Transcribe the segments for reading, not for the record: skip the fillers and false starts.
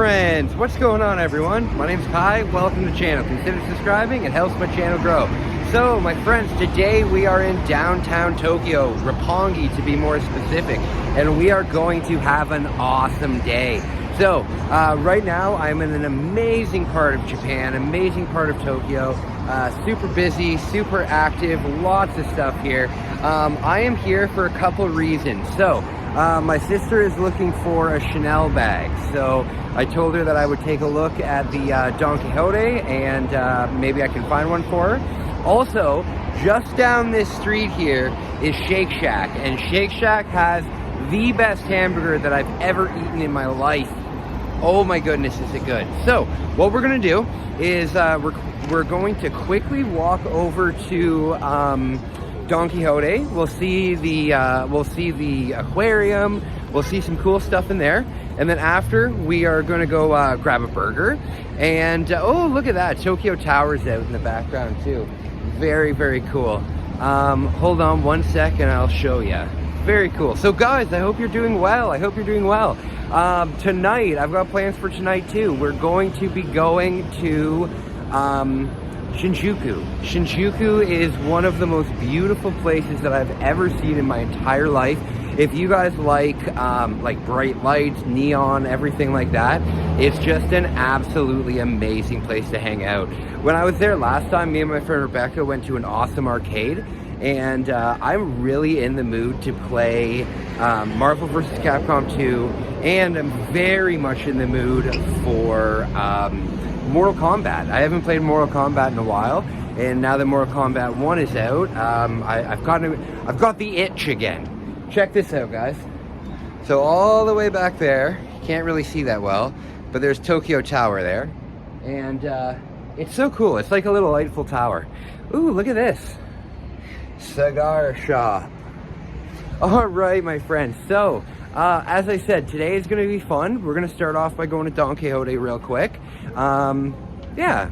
friends, what's going on everyone? My name's Kai, welcome to the channel. Consider subscribing, it helps my channel grow. So my friends, today we are in downtown Tokyo, Roppongi to be more specific, and we are going to have an awesome day. So right now I'm in an amazing part of Japan, amazing part of Tokyo, super busy, super active, lots of stuff here. I am here for a couple reasons. So my sister is looking for a Chanel bag, so I told her that I would take a look at the Don Quijote and maybe I can find one for her. Also, just down this street here is Shake Shack, and Shake Shack has the best hamburger that I've ever eaten in my life. Oh my goodness, is it good. So what we're gonna do is we're going to quickly walk over to Don Quijote. We'll see the aquarium, we'll see some cool stuff in there, and then after we are going to go grab a burger. And oh, look at that, Tokyo Tower's out in the background too. Very cool. Hold on one second, I'll show you. Very cool. So guys, I hope you're doing well. Tonight, I've got plans for tonight too. We're going to be going to Shinjuku. Shinjuku is one of the most beautiful places that I've ever seen in my entire life. If you guys like bright lights, neon, everything like that, it's just an absolutely amazing place to hang out. When I was there last time, me and my friend Rebecca went to an awesome arcade, and I'm really in the mood to play Marvel vs. Capcom 2, and I'm very much in the mood for Mortal Kombat. I haven't played Mortal Kombat in a while, and now that Mortal Kombat 1 is out, I've got the itch again. Check this out, guys. So all the way back there, you can't really see that well, but there's Tokyo Tower there, and it's so cool. It's like a little Eiffel Tower. Ooh, look at this. Cigar shop. All right, my friends. So, as I said, today is going to be fun. We're going to start off by going to Don Quijote real quick. Yeah.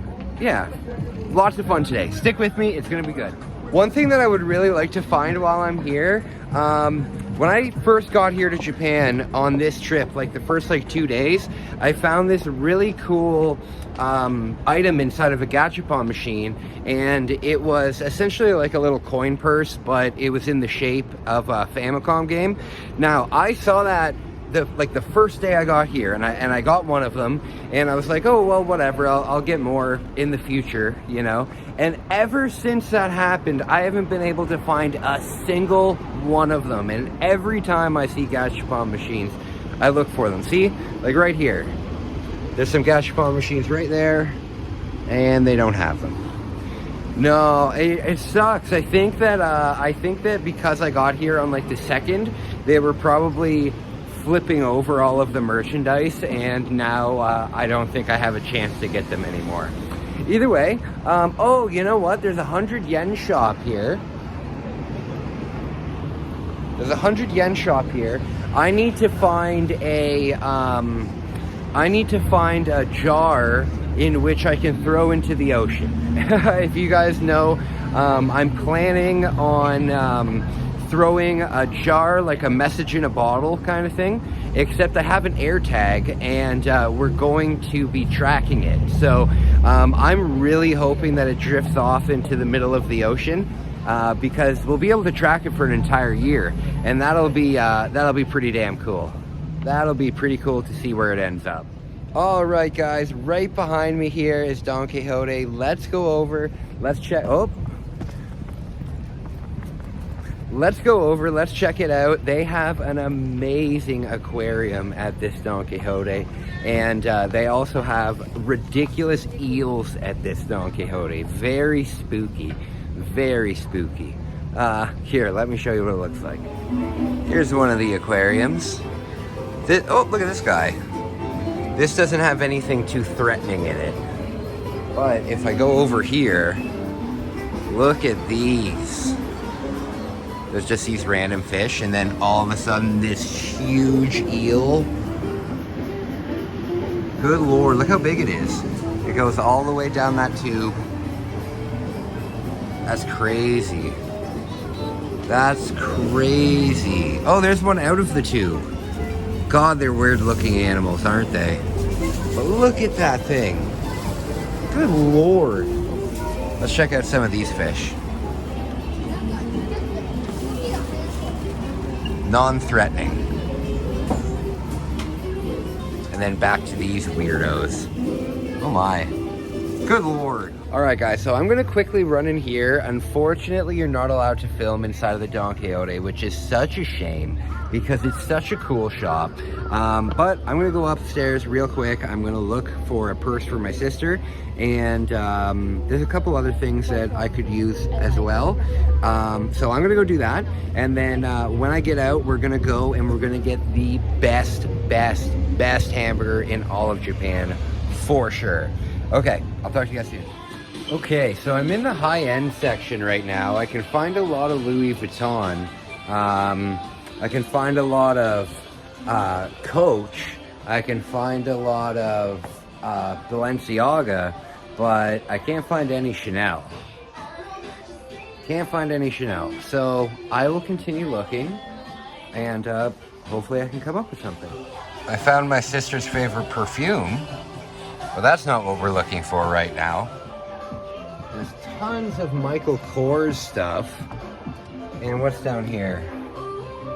Lots of fun today. Stick with me. It's going to be good. One thing that I would really like to find while I'm here, when I first got here to Japan on this trip, like the first 2 days, I found this really cool item inside of a gachapon machine, and it was essentially like a little coin purse, but it was in the shape of a Famicom game. Now, I saw that the first day I got here, and I got one of them, and I was like, oh well, whatever, I'll get more in the future, you know. And ever since that happened, I haven't been able to find a single one of them, and every time I see gachapon machines, I look for them. See, like right here, there's some gachapon machines right there, and they don't have them. No, it sucks. I think that because I got here on like the 2nd, they were probably flipping over all of the merchandise, and now I don't think I have a chance to get them anymore. Either way, oh, you know what? There's a 100 yen shop here. There's a 100 yen shop here. I need to find a jar in which I can throw into the ocean. If you guys know, I'm planning on throwing a jar, like a message in a bottle kind of thing, except I have an air tag, and we're going to be tracking it. So I'm really hoping that it drifts off into the middle of the ocean, because we'll be able to track it for an entire year, and that'll be pretty damn cool. That'll be pretty cool to see where it ends up. All right, guys, right behind me here is Don Quijote. Let's go over, let's check. Let's go over, let's check it out. They have an amazing aquarium at this Don Quijote, and they also have ridiculous eels at this Don Quijote. Very spooky, very spooky. Here, let me show you what it looks like. Here's one of the aquariums. Oh, look at this guy. This doesn't have anything too threatening in it. But if I go over here, look at these. There's just these random fish, and then all of a sudden this huge eel. Good Lord, look how big it is. It goes all the way down that tube. That's crazy. That's crazy. Oh, there's one out of the tube. God, they're weird looking animals, aren't they? But look at that thing. Good Lord. Let's check out some of these fish. Non-threatening. And then back to these weirdos. Oh my. Good Lord. Alright guys, so I'm going to quickly run in here. Unfortunately, you're not allowed to film inside of the Don Quijote, which is such a shame because it's such a cool shop. But I'm going to go upstairs real quick. I'm going to look for a purse for my sister. And there's a couple other things that I could use as well. So I'm going to go do that. And then when I get out, we're going to go and we're going to get the best hamburger in all of Japan for sure. Okay, I'll talk to you guys soon. Okay, so I'm in the high-end section right now. I can find a lot of Louis Vuitton. I can find a lot of Coach. I can find a lot of Balenciaga, but I can't find any Chanel. Can't find any Chanel. So I will continue looking, and hopefully I can come up with something. I found my sister's favorite perfume. Well, that's not what we're looking for right now. There's tons of Michael Kors stuff. And what's down here?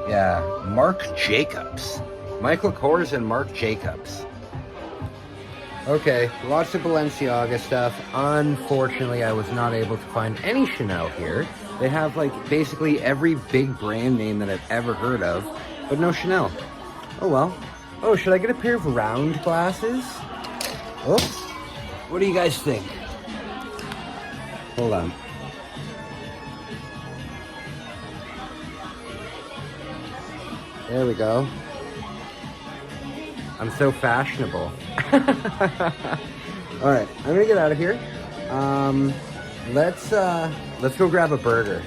Yeah, Marc Jacobs. Michael Kors and Marc Jacobs. Okay, lots of Balenciaga stuff. Unfortunately, I was not able to find any Chanel here. They have like basically every big brand name that I've ever heard of, but no Chanel. Oh well. Oh, should I get a pair of round glasses? Oh, what do you guys think? Hold on. There we go. I'm so fashionable. All right, I'm gonna get out of here. Let's go grab a burger.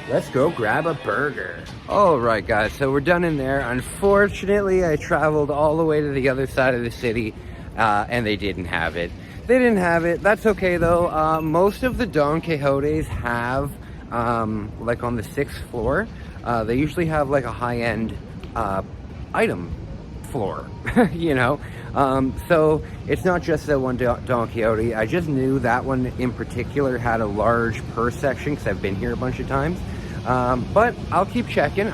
Let's go grab a burger. All right, guys, so we're done in there. Unfortunately, I traveled all the way to the other side of the city, and they didn't have it. They didn't have it. That's okay, though. Most of the Don Quijotes have, like on the 6th floor, they usually have like a high-end item floor, you know? So it's not just that one Don Quijote. I just knew that one in particular had a large purse section because I've been here a bunch of times. But I'll keep checking.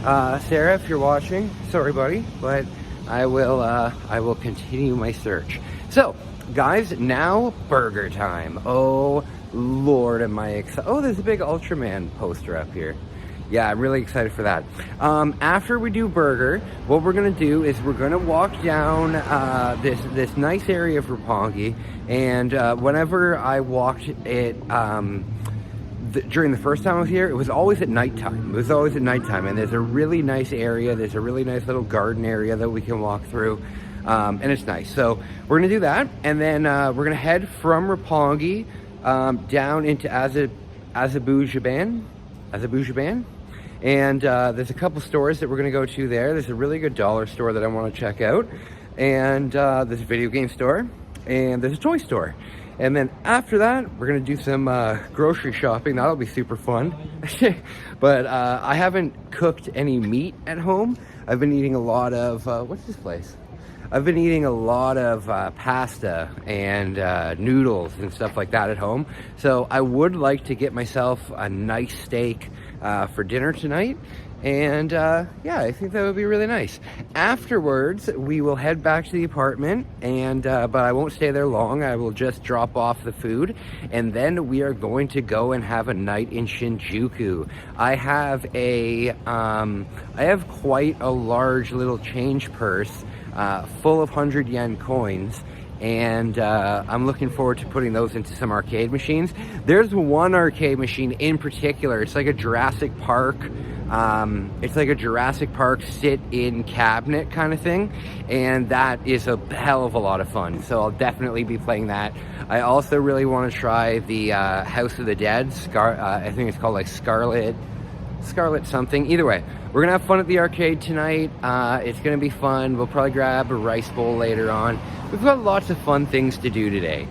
Sarah, if you're watching, sorry, buddy, but I will continue my search. So, guys, now burger time. Oh, Lord, am I excited. Oh, there's a big Ultraman poster up here. Yeah, I'm really excited for that. After we do burger, what we're going to do is we're going to walk down this nice area of Roppongi. And whenever I walked it, during the first time I was here, it was always at nighttime. And there's a really nice area. There's a really nice little garden area that we can walk through. And it's nice. So we're going to do that. And then we're going to head from Roppongi down into Akihabara. And there's a couple stores that we're going to go to there. There's a really good dollar store that I want to check out. And there's a video game store. And there's a toy store. And then after that, we're going to do some grocery shopping. That'll be super fun. But I haven't cooked any meat at home. I've been eating a lot of, what's this place? I've been eating a lot of pasta and noodles and stuff like that at home. So I would like to get myself a nice steak for dinner tonight. And yeah, I think that would be really nice. Afterwards, we will head back to the apartment, and but I won't stay there long. I will just drop off the food, and then we are going to go and have a night in Shinjuku. I have quite a large little change purse full of 100 yen coins. And I'm looking forward to putting those into some arcade machines. There's one arcade machine in particular. It's like a Jurassic Park. It's like a Jurassic Park sit-in cabinet kind of thing. And that is a hell of a lot of fun. So I'll definitely be playing that. I also really want to try the House of the Dead. I think it's called like Scarlet something. Either way, we're gonna have fun at the arcade tonight. It's gonna be fun. We'll probably grab a rice bowl later on. We've got lots of fun things to do today.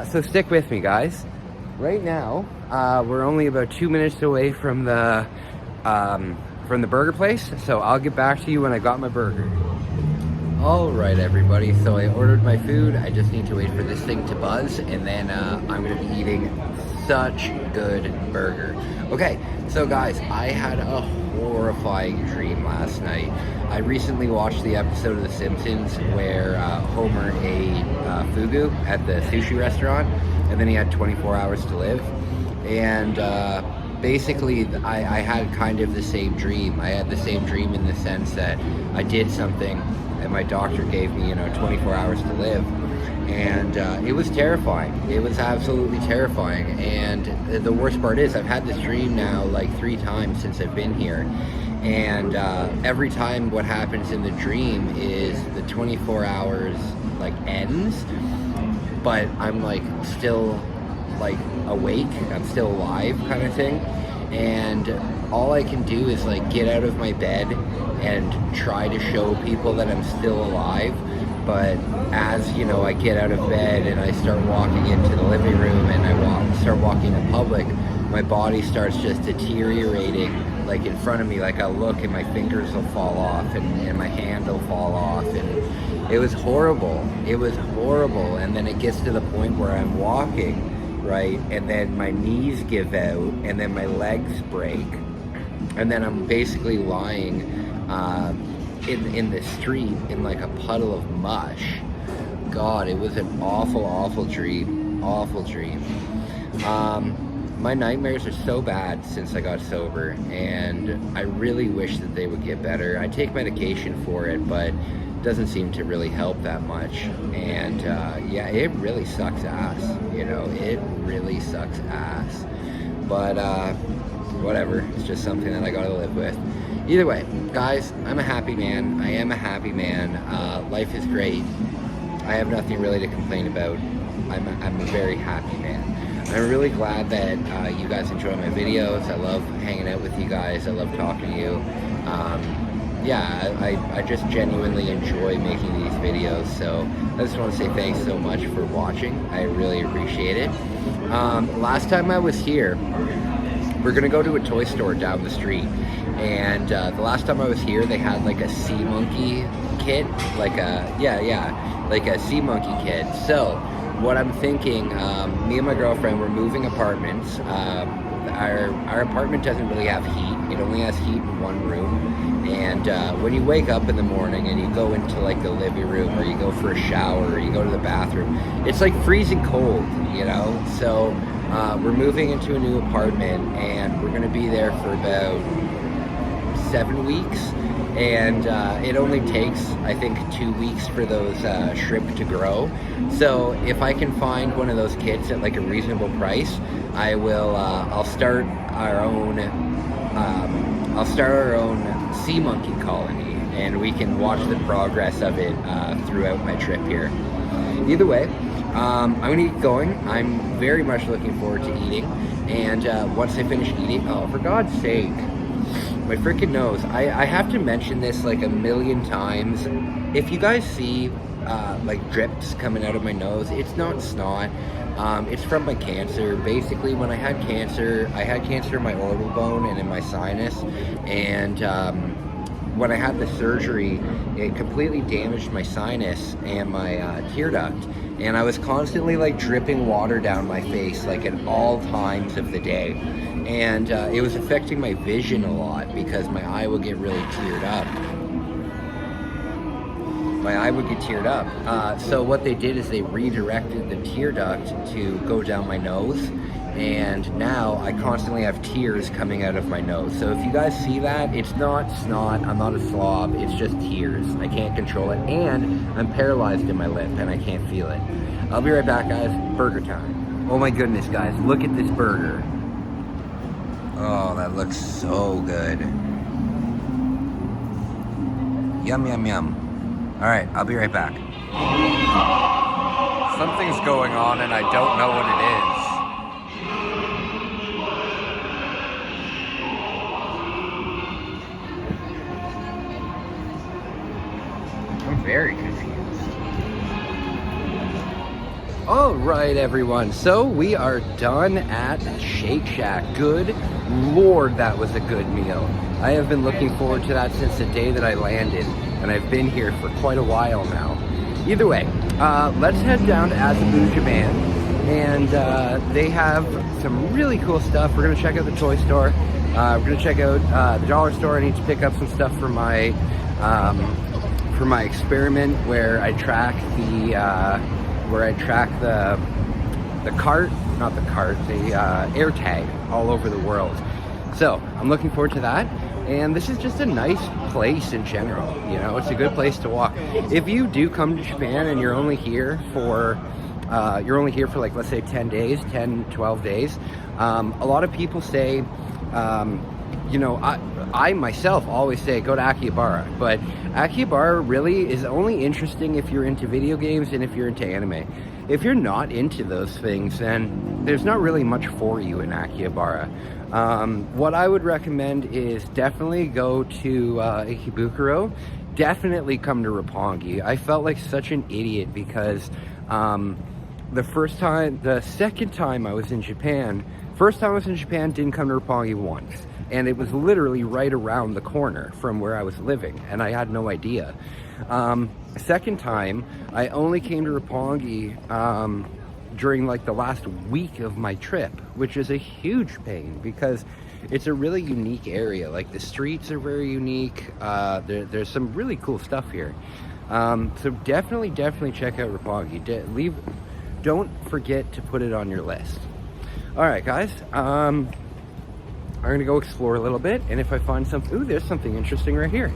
So stick with me, guys. Right now, we're only about 2 minutes away from the burger place. So I'll get back to you when I got my burger. Alright everybody, so I ordered my food. I just need to wait for this thing to buzz, and then I'm going to be eating such good burger. Okay, so guys, I had a horrifying dream last night. I recently watched the episode of The Simpsons where Homer ate fugu at the sushi restaurant, and then he had 24 hours to live. And basically, I had kind of the same dream. I had the same dream in the sense that I did something and my doctor gave me, 24 hours to live. And it was terrifying. It was absolutely terrifying. And the worst part is I've had this dream now like 3 times since I've been here. And every time what happens in the dream is the 24 hours like ends, but I'm like still like awake, I'm still alive kind of thing. And all I can do is like get out of my bed and try to show people that I'm still alive. But as I get out of bed and I start walking into the living room and I start walking in public, my body starts just deteriorating like in front of me. Like I'll look and my fingers will fall off and my hand will fall off, and it was horrible. It was horrible. And then it gets to the point where I'm walking, right, and then my knees give out and then my legs break, and then I'm basically lying in the street in like a puddle of mush. God, it was an awful dream. Awful dream. My nightmares are so bad since I got sober, and I really wish that they would get better. I take medication for it, but it doesn't seem to really help that much. And yeah, it really sucks ass. It really sucks ass. But whatever, it's just something that I gotta live with. Either way, guys, I'm a happy man. I am a happy man. Life is great. I have nothing really to complain about. I'm a very happy man. I'm really glad that you guys enjoy my videos. I love hanging out with you guys. I love talking to you. Yeah, I just genuinely enjoy making these videos. So I just want to say thanks so much for watching. I really appreciate it. Last time I was here, we're gonna go to a toy store down the street, and the last time I was here they had like a sea monkey kit, like a sea monkey kit. So what I'm thinking, me and my girlfriend, we're moving apartments. Our apartment doesn't really have heat. It only has heat in one room. And when you wake up in the morning and you go into like the living room, or you go for a shower, or you go to the bathroom, it's like freezing cold, So we're moving into a new apartment, and we're gonna be there for about 7 weeks. And it only takes, I think, 2 weeks for those shrimp to grow. So if I can find one of those kits at like a reasonable price, I will. I'll start our own. I'll start our own sea monkey colony, and we can watch the progress of it throughout my trip here. Either way, I'm gonna get going. I'm very much looking forward to eating. And once I finish eating, oh, for God's sake. My freaking nose. I have to mention this like a million times. If you guys see like drips coming out of my nose, it's not snot. It's from my cancer. Basically, when I had cancer in my orbital bone and in my sinus. And when I had the surgery, it completely damaged my sinus and my tear duct. And I was constantly like dripping water down my face like at all times of the day. And it was affecting my vision a lot because my eye would get really teared up. So what they did is they redirected the tear duct to go down my nose. And now I constantly have tears coming out of my nose. So if you guys see that, it's not snot, I'm not a slob, it's just tears. I can't control it, and I'm paralyzed in my lip and I can't feel it. I'll be right back, guys. Burger time. Oh my goodness, guys, look at this burger. Oh, that looks so good. Yum, yum, yum. All right, I'll be right back. Something's going on and I don't know what it is. I'm very confused. All right, everyone. So we are done at Shake Shack. Good Lord, that was a good meal. I have been looking forward to that since the day that I landed, and I've been here for quite a while now. Either way, let's head down to Azabu, Japan, and they have some really cool stuff. We're gonna check out the toy store. We're gonna check out the dollar store. I need to pick up some stuff for my experiment where I track the air tag all over the world. So I'm looking forward to that. And this is just a nice place in general. You know, it's a good place to walk. If you do come to Japan and you're only here for like, let's say 10 days, 10, 12 days, a lot of people say, you know, I myself always say go to Akihabara, but Akihabara really is only interesting if you're into video games and if you're into anime. If you're not into those things, then there's not really much for you in Akihabara. What I would recommend is definitely go to Ikebukuro. Definitely come to Roppongi. I felt like such an idiot because the second time I was in Japan, didn't come to Roppongi once. And it was literally right around the corner from where I was living, and I had no idea. Second time, I only came to Roppongi during like the last week of my trip, which is a huge pain because it's a really unique area. Like the streets are very unique. There's some really cool stuff here. So definitely check out Roppongi. Don't forget to put it on your list. All right, guys. I'm gonna go explore a little bit, and if I find something, ooh, there's something interesting right here.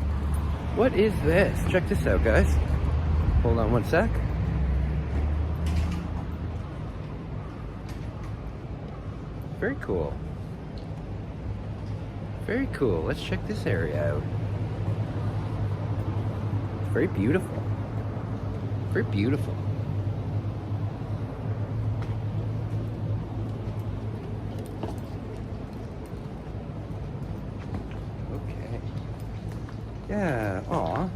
What is this? Check this out, guys. Hold on one sec. Very cool. Very cool. Let's check this area out. It's very beautiful. Very beautiful. Yeah, aw.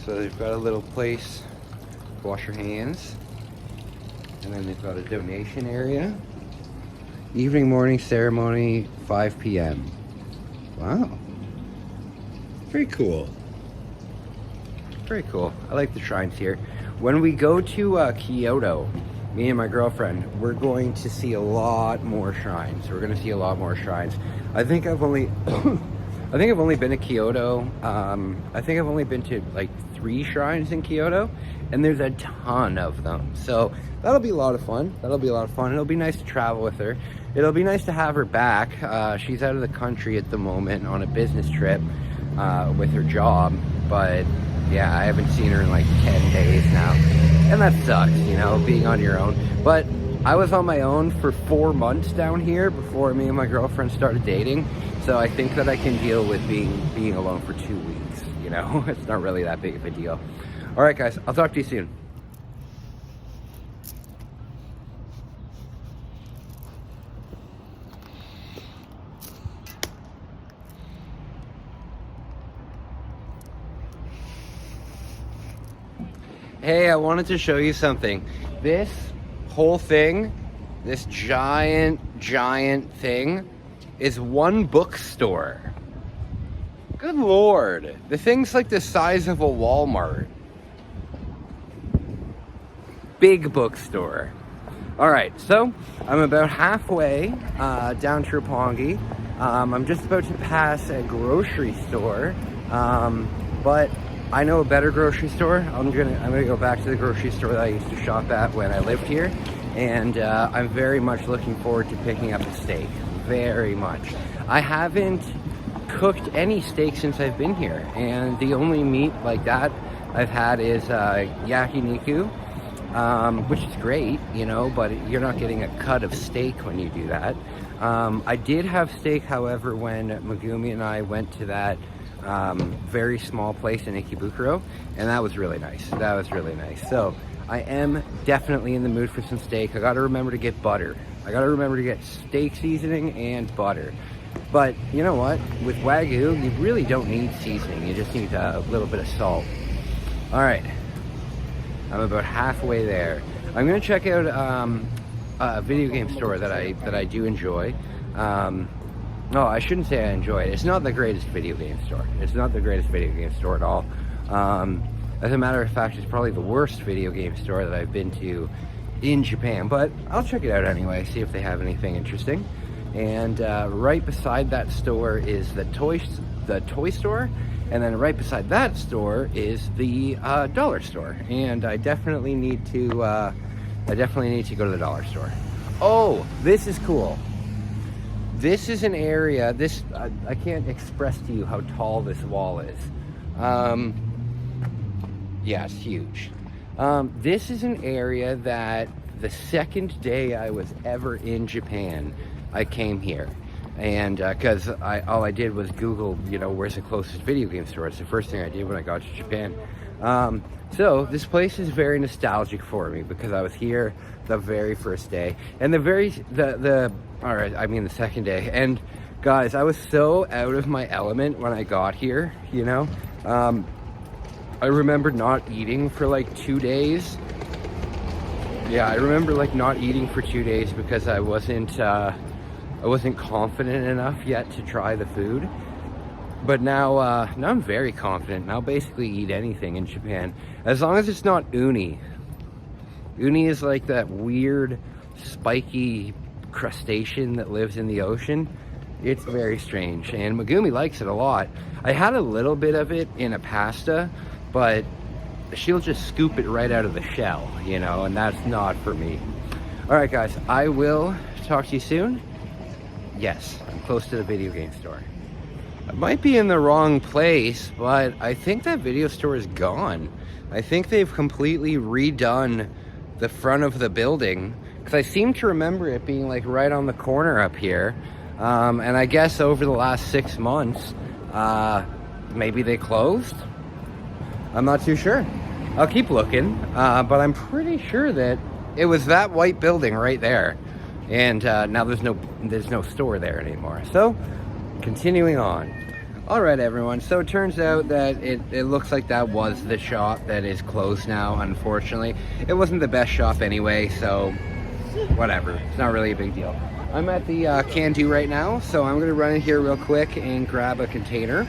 So they've got a little place to wash your hands. And then they've got a donation area. Evening morning ceremony, 5 p.m. Wow. Very cool. Very cool. I like the shrines here. When we go to Kyoto, me and my girlfriend, we're going to see a lot more shrines. We're going to see a lot more shrines. I think I've only been to Kyoto. I think I've only been to like 3 shrines in Kyoto, and there's a ton of them. So that'll be a lot of fun. It'll be nice to travel with her. It'll be nice to have her back. She's out of the country at the moment on a business trip with her job. But yeah, I haven't seen her in like 10 days now. And that sucks, you know, being on your own. But I was on my own for 4 months down here before me and my girlfriend started dating. So I think that I can deal with being alone for 2 weeks, you know? It's not really that big of a deal. All right, guys, I'll talk to you soon. Hey, I wanted to show you something. This whole thing, this giant thing, is one bookstore. Good Lord. The thing's like the size of a Walmart. Big bookstore. Alright, so I'm about halfway down to Roppongi. I'm just about to pass a grocery store, but I know a better grocery store. I'm gonna go back to the grocery store that I used to shop at when I lived here, and I'm very much looking forward to picking up a steak. Very much. I haven't cooked any steak since I've been here, and the only meat like that I've had is yakiniku, which is great, you know, but you're not getting a cut of steak when you do that. I did have steak, however, when Megumi and I went to that very small place in Ikebukuro, and that was really nice. So I am definitely in the mood for some steak. I gotta remember to get butter. I gotta remember to get steak seasoning and butter. But you know what? With Wagyu, you really don't need seasoning. You just need a little bit of salt. All right, I'm about halfway there. I'm gonna check out video game store that I do enjoy. No, I shouldn't say I enjoy it. It's not the greatest video game store. It's not the greatest video game store at all. As a matter of fact, it's probably the worst video game store that I've been to in Japan. But I'll check it out anyway, see if they have anything interesting. And right beside that store is the toy store, and then right beside that store is the dollar store. And I definitely need to go to the dollar store. Oh, this is cool. This is an area, I can't express to you how tall this wall is. Yeah, it's huge. This is an area that the second day I was ever in Japan, I came here. And because all I did was Google, where's the closest video game store. It's the first thing I did when I got to Japan. So this place is very nostalgic for me because I was here the very first day, and the second day. And guys, I was so out of my element when I got here. I remember not eating for like 2 days. Yeah, I remember like not eating for 2 days because I wasn't confident enough yet to try the food. But now I'm very confident. I'll basically eat anything in Japan, as long as it's not uni. Uni is like that weird, spiky crustacean that lives in the ocean. It's very strange, and Megumi likes it a lot. I had a little bit of it in a pasta, but she'll just scoop it right out of the shell, and that's not for me. All right, guys, I will talk to you soon. Yes, I'm close to the video game store. I might be in the wrong place, but I think that video store is gone. I think they've completely redone the front of the building, because I seem to remember it being like right on the corner up here. And I guess over the last 6 months, maybe they closed. I'm not too sure. I'll keep looking, but I'm pretty sure that it was that white building right there. And now there's no store there anymore. So, continuing on. Alright everyone, so it turns out that it looks like that was the shop that is closed now, unfortunately. It wasn't the best shop anyway, so whatever. It's not really a big deal. I'm at the can-do right now, so I'm going to run in here real quick and grab a container.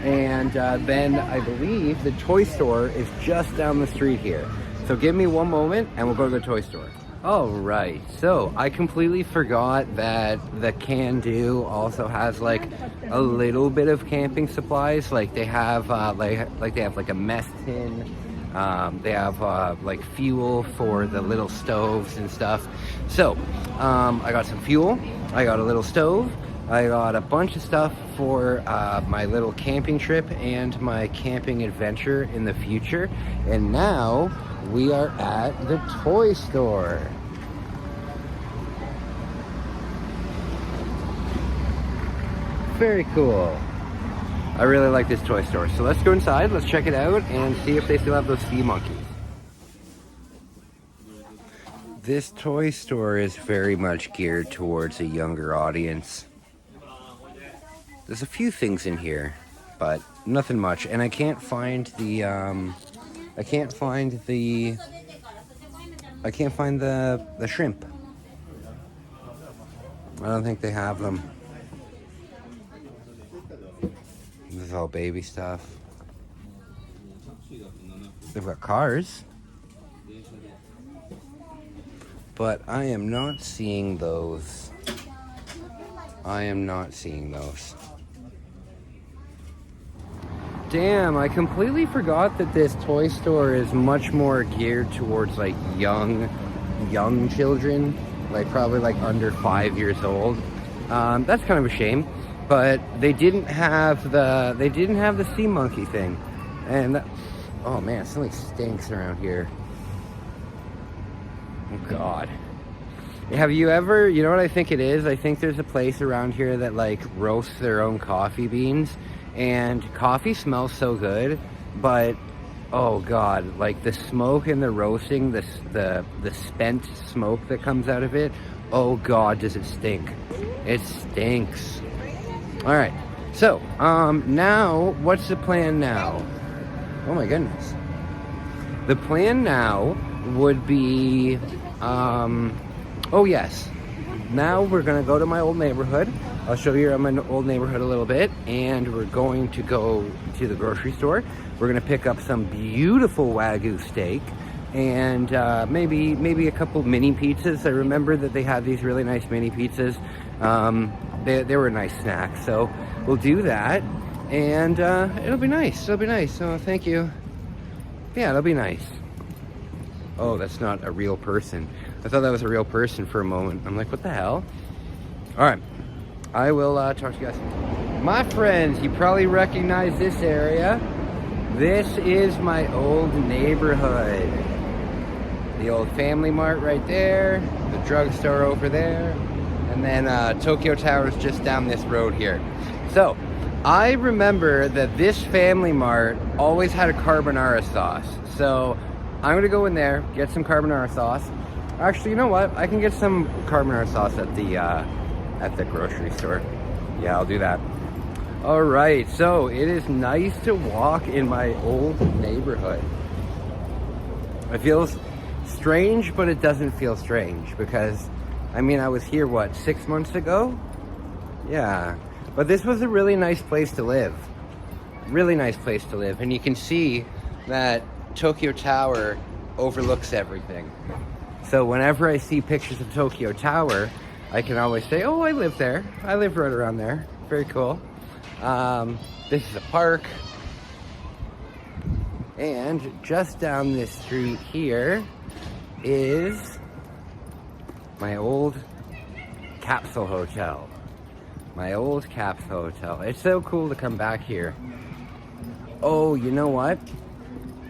And then I believe the toy store is just down the street here. So give me one moment and we'll go to the toy store. Alright, so I completely forgot that the can-do also has like a little bit of camping supplies. Like they have like they have like a mess tin. They have like fuel for the little stoves and stuff. So I got some fuel, I got a little stove, I got a bunch of stuff for my little camping trip and my camping adventure in the future. And now we are at the toy store. Very cool. I really like this toy store. So let's go inside, let's check it out and see if they still have those sea monkeys. This toy store is very much geared towards a younger audience. There's a few things in here, but nothing much. And I can't find the shrimp. I don't think they have them. This is all baby stuff. They've got cars. But I am not seeing those. I am not seeing those. Damn, I completely forgot that this toy store is much more geared towards like young children, like probably like under 5 years old. That's kind of a shame, but they didn't have the sea monkey thing, and oh man, something stinks around here. Oh God. Have you ever, you know what I think it is? I think there's a place around here that like roasts their own coffee beans, and coffee smells so good, but oh God, like the smoke and the roasting, the spent smoke that comes out of it, oh God, does it stink. It stinks. All right, so now what's the plan now? Oh my goodness. The plan now would be Oh yes, now we're gonna go to my old neighborhood. I'll show you my old neighborhood a little bit, and we're going to go to the grocery store. We're gonna pick up some beautiful Wagyu steak, and maybe a couple mini pizzas. I remember that they had these really nice mini pizzas. They were a nice snack, so we'll do that, and it'll be nice. It'll be nice. So thank you. Yeah, it'll be nice. Oh, that's not a real person. I thought that was a real person for a moment. I'm like, what the hell? All right, I will talk to you guys. My friends, you probably recognize this area. This is my old neighborhood. The old Family Mart right there, the drugstore over there, and then Tokyo Tower's just down this road here. So, I remember that this Family Mart always had a carbonara sauce. So, I'm gonna go in there, get some carbonara sauce. Actually, you know what? I can get some carbonara sauce at the grocery store. Yeah, I'll do that. All right, so it is nice to walk in my old neighborhood. It feels strange, but it doesn't feel strange because, I mean, I was here, what, 6 months ago? Yeah, but this was a really nice place to live. Really nice place to live, and you can see that Tokyo Tower overlooks everything. So whenever I see pictures of Tokyo Tower, I can always say, oh, I live there. I live right around there. Very cool. This is a park. And just down this street here is my old capsule hotel. My old capsule hotel. It's so cool to come back here. Oh, you know what?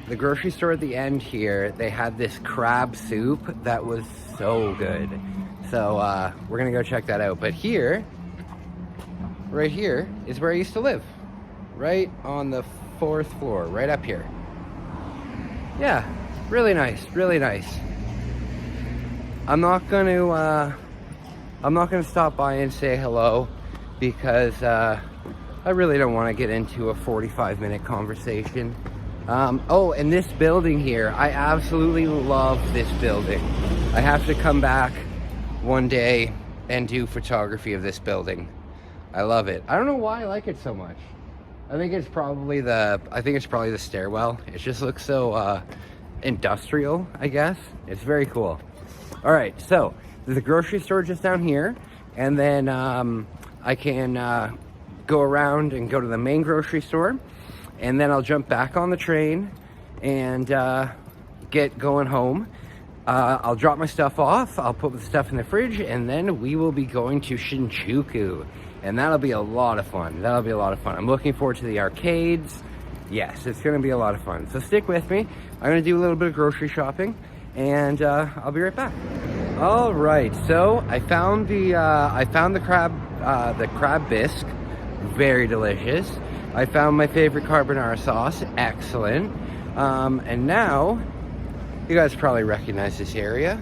The grocery store at the end here, they had this crab soup that was so good. So we're gonna go check that out. But here, right here, is where I used to live. Right on the 4th floor, right up here. Yeah, really nice, really nice. I'm not gonna stop by and say hello because I really don't want to get into a 45-minute conversation. Oh, and this building here, I absolutely love this building. I have to come back one day and do photography of this building. I love it. I don't know why I like it so much. I think it's probably the stairwell. It just looks so industrial, I guess. It's very cool. All right, so there's a grocery store just down here, and then I can go around and go to the main grocery store, and then I'll jump back on the train and get going home. I'll drop my stuff off, I'll put the stuff in the fridge, and then we will be going to Shinjuku. And that'll be a lot of fun. That'll be a lot of fun. I'm looking forward to the arcades. Yes, it's gonna be a lot of fun. So stick with me. I'm gonna do a little bit of grocery shopping, and I'll be right back. All right, so I found the crab bisque, very delicious. I found my favorite carbonara sauce, excellent. And now, you guys probably recognize this area,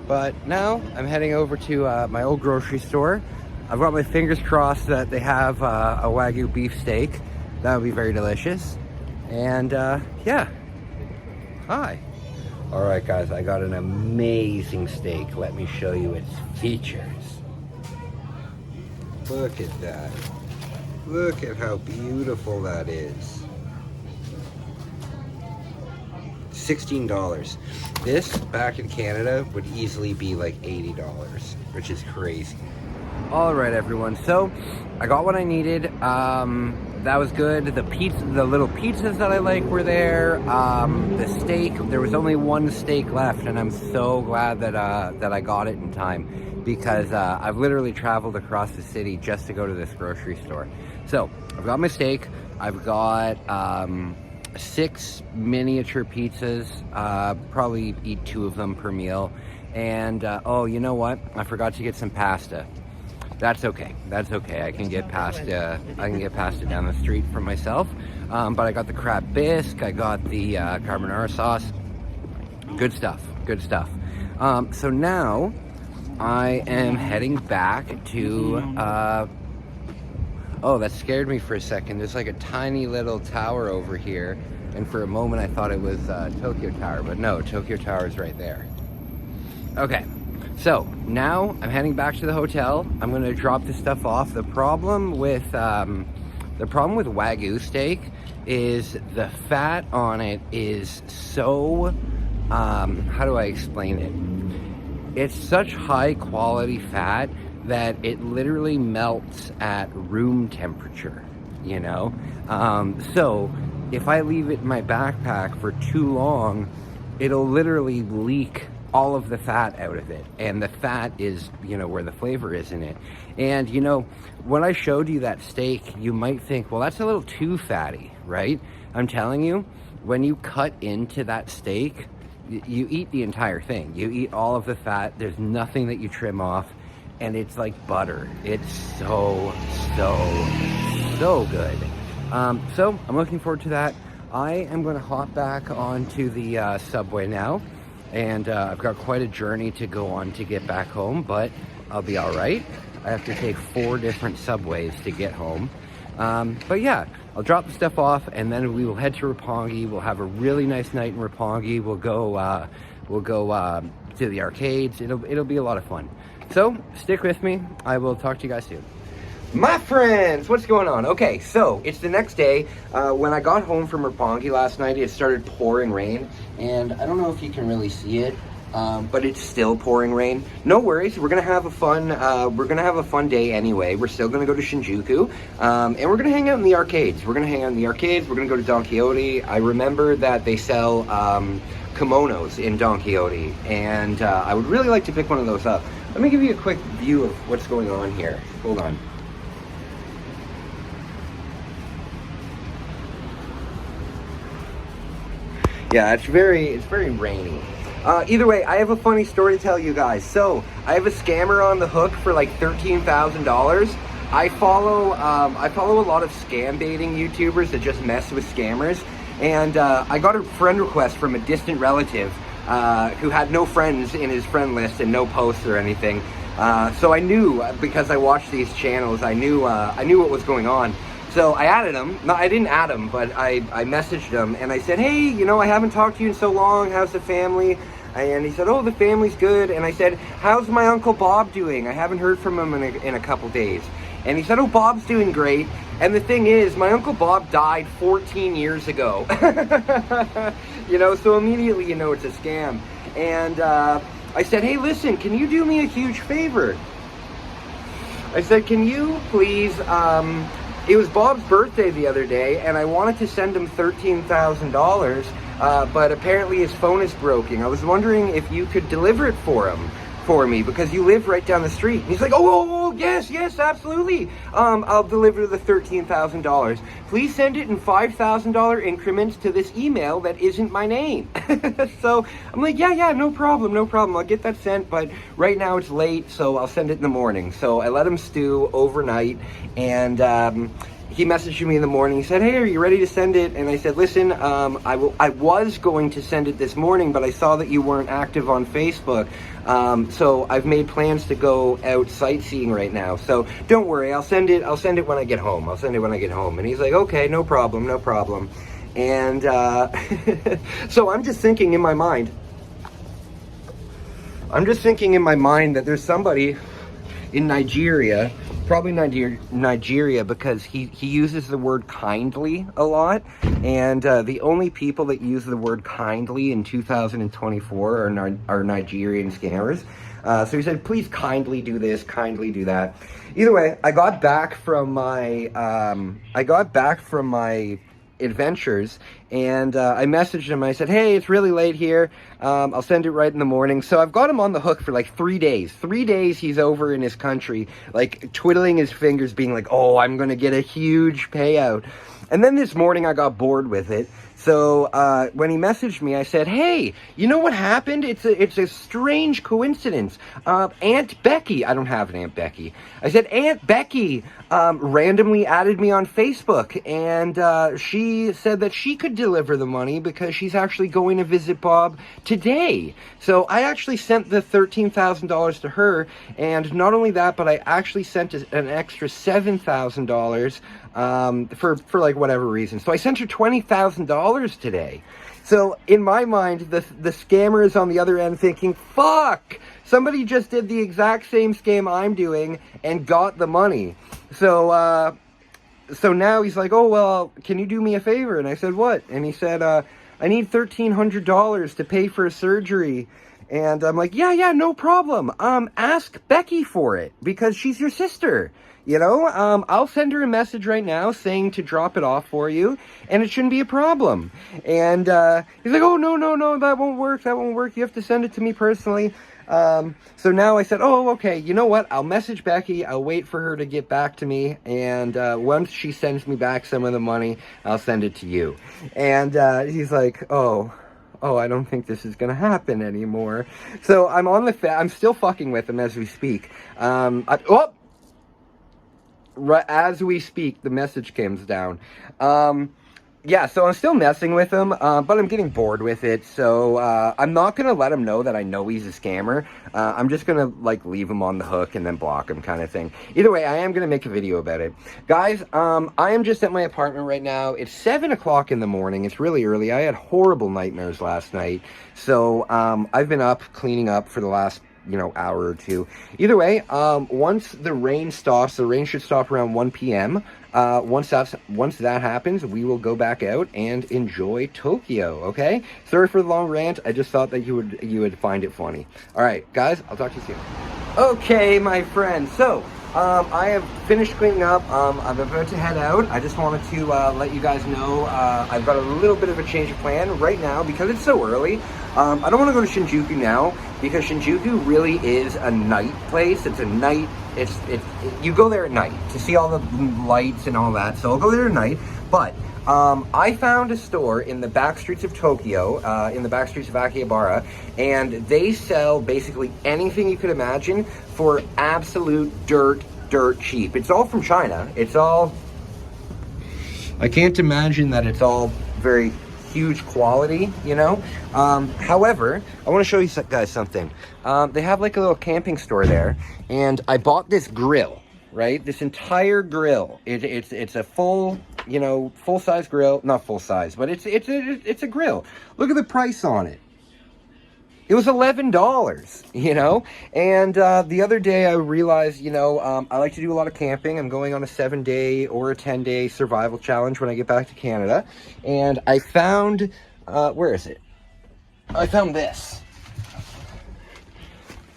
but now I'm heading over to my old grocery store. I've got my fingers crossed that they have a Wagyu beef steak. That would be very delicious. And yeah, hi. All right, guys, I got an amazing steak. Let me show you its features. Look at that. Look at how beautiful that is. $16. This, back in Canada, would easily be like $80, which is crazy. All right, everyone, so I got what I needed. That was good. The little pizzas that I like were there. The steak, there was only one steak left, and I'm so glad that I got it in time, because I've literally traveled across the city just to go to this grocery store. So I've got my steak. I've got 6 miniature pizzas. Probably eat 2 of them per meal. And oh, you know what? I forgot to get some pasta. That's okay. That's okay. I can get pasta. I can get pasta down the street for myself. But I got the crab bisque. I got the carbonara sauce. Good stuff. Good stuff. So now I am heading back to. Oh, that scared me for a second. There's like a tiny little tower over here, and for a moment I thought it was Tokyo Tower, but no, Tokyo Tower is right there. Okay, So now I'm heading back to the hotel. I'm gonna drop this stuff off. The problem with Wagyu steak is the fat on it is so, how do I explain it? It's such high quality fat that it literally melts at room temperature, you know? So if I leave it in my backpack for too long, it'll literally leak all of the fat out of it, and the fat is, you know, where the flavor is in it. And you know, when I showed you that steak, you might think, well, that's a little too fatty, right? I'm telling you, when you cut into that steak, you eat the entire thing. You eat all of the fat. There's nothing that you trim off, and it's like butter. It's so good. So I'm looking forward to that. I am going to hop back onto the subway now. And I've got quite a journey to go on to get back home, but I'll be all right. I have to take 4 different subways to get home. But yeah, I'll drop the stuff off, and then we will head to Roppongi. We'll have a really nice night in Roppongi. We'll go to the arcades. It'll be a lot of fun. So stick with me. I will talk to you guys soon. My friends, what's going on? Okay, so it's the next day. When I got home from Roppongi last night, it started pouring rain, and I don't know if you can really see it, but it's still pouring rain. No worries, we're gonna have a fun day anyway. We're still gonna go to Shinjuku, and we're gonna hang out in the arcades. We're gonna go to Don Quijote. I remember that they sell kimonos in Don Quijote, and I would really like to pick one of those up. Let me give you a quick view of what's going on here. Hold on. Yeah, it's very rainy. Either way, I have a funny story to tell you guys. So, I have a scammer on the hook for like $13,000. I follow a lot of scam baiting YouTubers that just mess with scammers. And I got a friend request from a distant relative who had no friends in his friend list and no posts or anything. So I knew, because I watched these channels, I knew what was going on. So I added him. No, I didn't add him, but I messaged him and I said, hey, you know, I haven't talked to you in so long. How's the family? And he said, oh, the family's good. And I said, how's my Uncle Bob doing? I haven't heard from him in a couple days. And he said, oh, Bob's doing great. And the thing is, my Uncle Bob died 14 years ago. You know, so immediately you know it's a scam. And I said, hey, listen, can you do me a huge favor? I said, can you please... It was Bob's birthday the other day, and I wanted to send him $13,000, but apparently his phone is broken. I was wondering if you could deliver it for me, because you live right down the street. And he's like, oh, yes, absolutely. I'll deliver the $13,000. Please send it in $5,000 increments to this email that isn't my name. So I'm like, yeah, no problem. I'll get that sent, but right now it's late, so I'll send it in the morning. So I let him stew overnight, and he messaged me in the morning. He said, hey, are you ready to send it? And I said, listen, I was going to send it this morning, but I saw that you weren't active on Facebook. So I've made plans to go out sightseeing right now. So don't worry, I'll send it when I get home. And he's like, okay, no problem. And so I'm just thinking in my mind that there's somebody in Nigeria, probably Nigeria, because he uses the word kindly a lot, and the only people that use the word kindly in 2024 are Nigerian scammers. So he said, please kindly do this, kindly do that. Either way, I got back from my adventures, and I messaged him. I said, hey, it's really late here. I'll send it right in the morning. So I've got him on the hook for like 3 days. 3 days he's over in his country, like twiddling his fingers, being like, oh, I'm gonna get a huge payout. And then this morning I got bored with it. So when he messaged me, I said, hey, you know what happened? It's a strange coincidence. Aunt Becky, I don't have an Aunt Becky. I said, Aunt Becky randomly added me on Facebook, and she said that she could deliver the money because she's actually going to visit Bob today. So I actually sent the $13,000 to her, and not only that, but I actually sent an extra $7,000 for like whatever reason. So I sent her $20,000 today. So in my mind, the scammer is on the other end thinking, fuck, somebody just did the exact same scam I'm doing and got the money. So now he's like, oh, well, can you do me a favor? And I said, what? And he said, I need $1,300 to pay for a surgery. And I'm like, yeah, no problem. Ask Becky for it because she's your sister. You know, I'll send her a message right now saying to drop it off for you, and it shouldn't be a problem. And he's like, oh, no, that won't work. You have to send it to me personally. So now I said, oh, okay, you know what? I'll message Becky. I'll wait for her to get back to me. And once she sends me back some of the money, I'll send it to you. And he's like, oh, I don't think this is going to happen anymore. So I'm on the I'm still fucking with him as we speak. Right as we speak, the message comes down. Yeah, so I'm still messing with him, but I'm getting bored with it, so I'm not going to let him know that I know he's a scammer. I'm just going to, like, leave him on the hook and then block him kind of thing. Either way, I am going to make a video about it. Guys, I am just at my apartment right now. It's 7 o'clock in the morning. It's really early. I had horrible nightmares last night, so I've been up cleaning up for the last hour or two. Either way, once the rain stops, the rain should stop around 1 p.m. Once that happens, we will go back out and enjoy Tokyo, okay? Sorry for the long rant. I just thought that you would find it funny. All right, guys, I'll talk to you soon. Okay, my friends. So, I have finished cleaning up. I'm about to head out. I just wanted to let you guys know I've got a little bit of a change of plan right now because it's so early. I don't want to go to Shinjuku now because Shinjuku really is a night place. It's a night. You go there at night to see all the lights and all that. So I'll go there at night. But I found a store in the backstreets of Tokyo, in the backstreets of Akihabara, and they sell basically anything you could imagine for absolute dirt cheap. It's all from China. It's all... I can't imagine that it's all very huge quality, However, I want to show you guys something. They have like a little camping store there, and I bought this grill, right? This entire grill. It's a full, full-size grill. Not full-size, but it's a grill. Look at the price on it. It was $11, and the other day I realized, I like to do a lot of camping. I'm going on a 7-day or a 10-day survival challenge when I get back to Canada, and I found, where is it? I found this.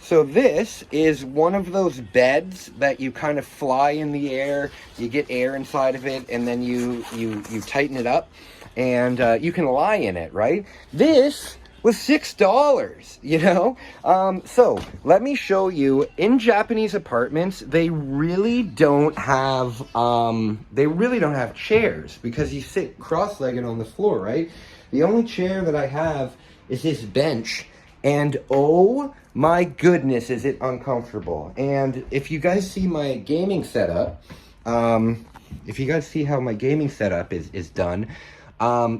So this is one of those beds that you kind of fly in the air, you get air inside of it, and then you tighten it up, and you can lie in it, right? This was $6, so let me show you. In Japanese apartments, they really don't have chairs because you sit cross-legged on the floor, right? The only chair that I have is this bench, and oh my goodness, is it uncomfortable. And if you guys see my gaming setup, if you guys see how my gaming setup is done,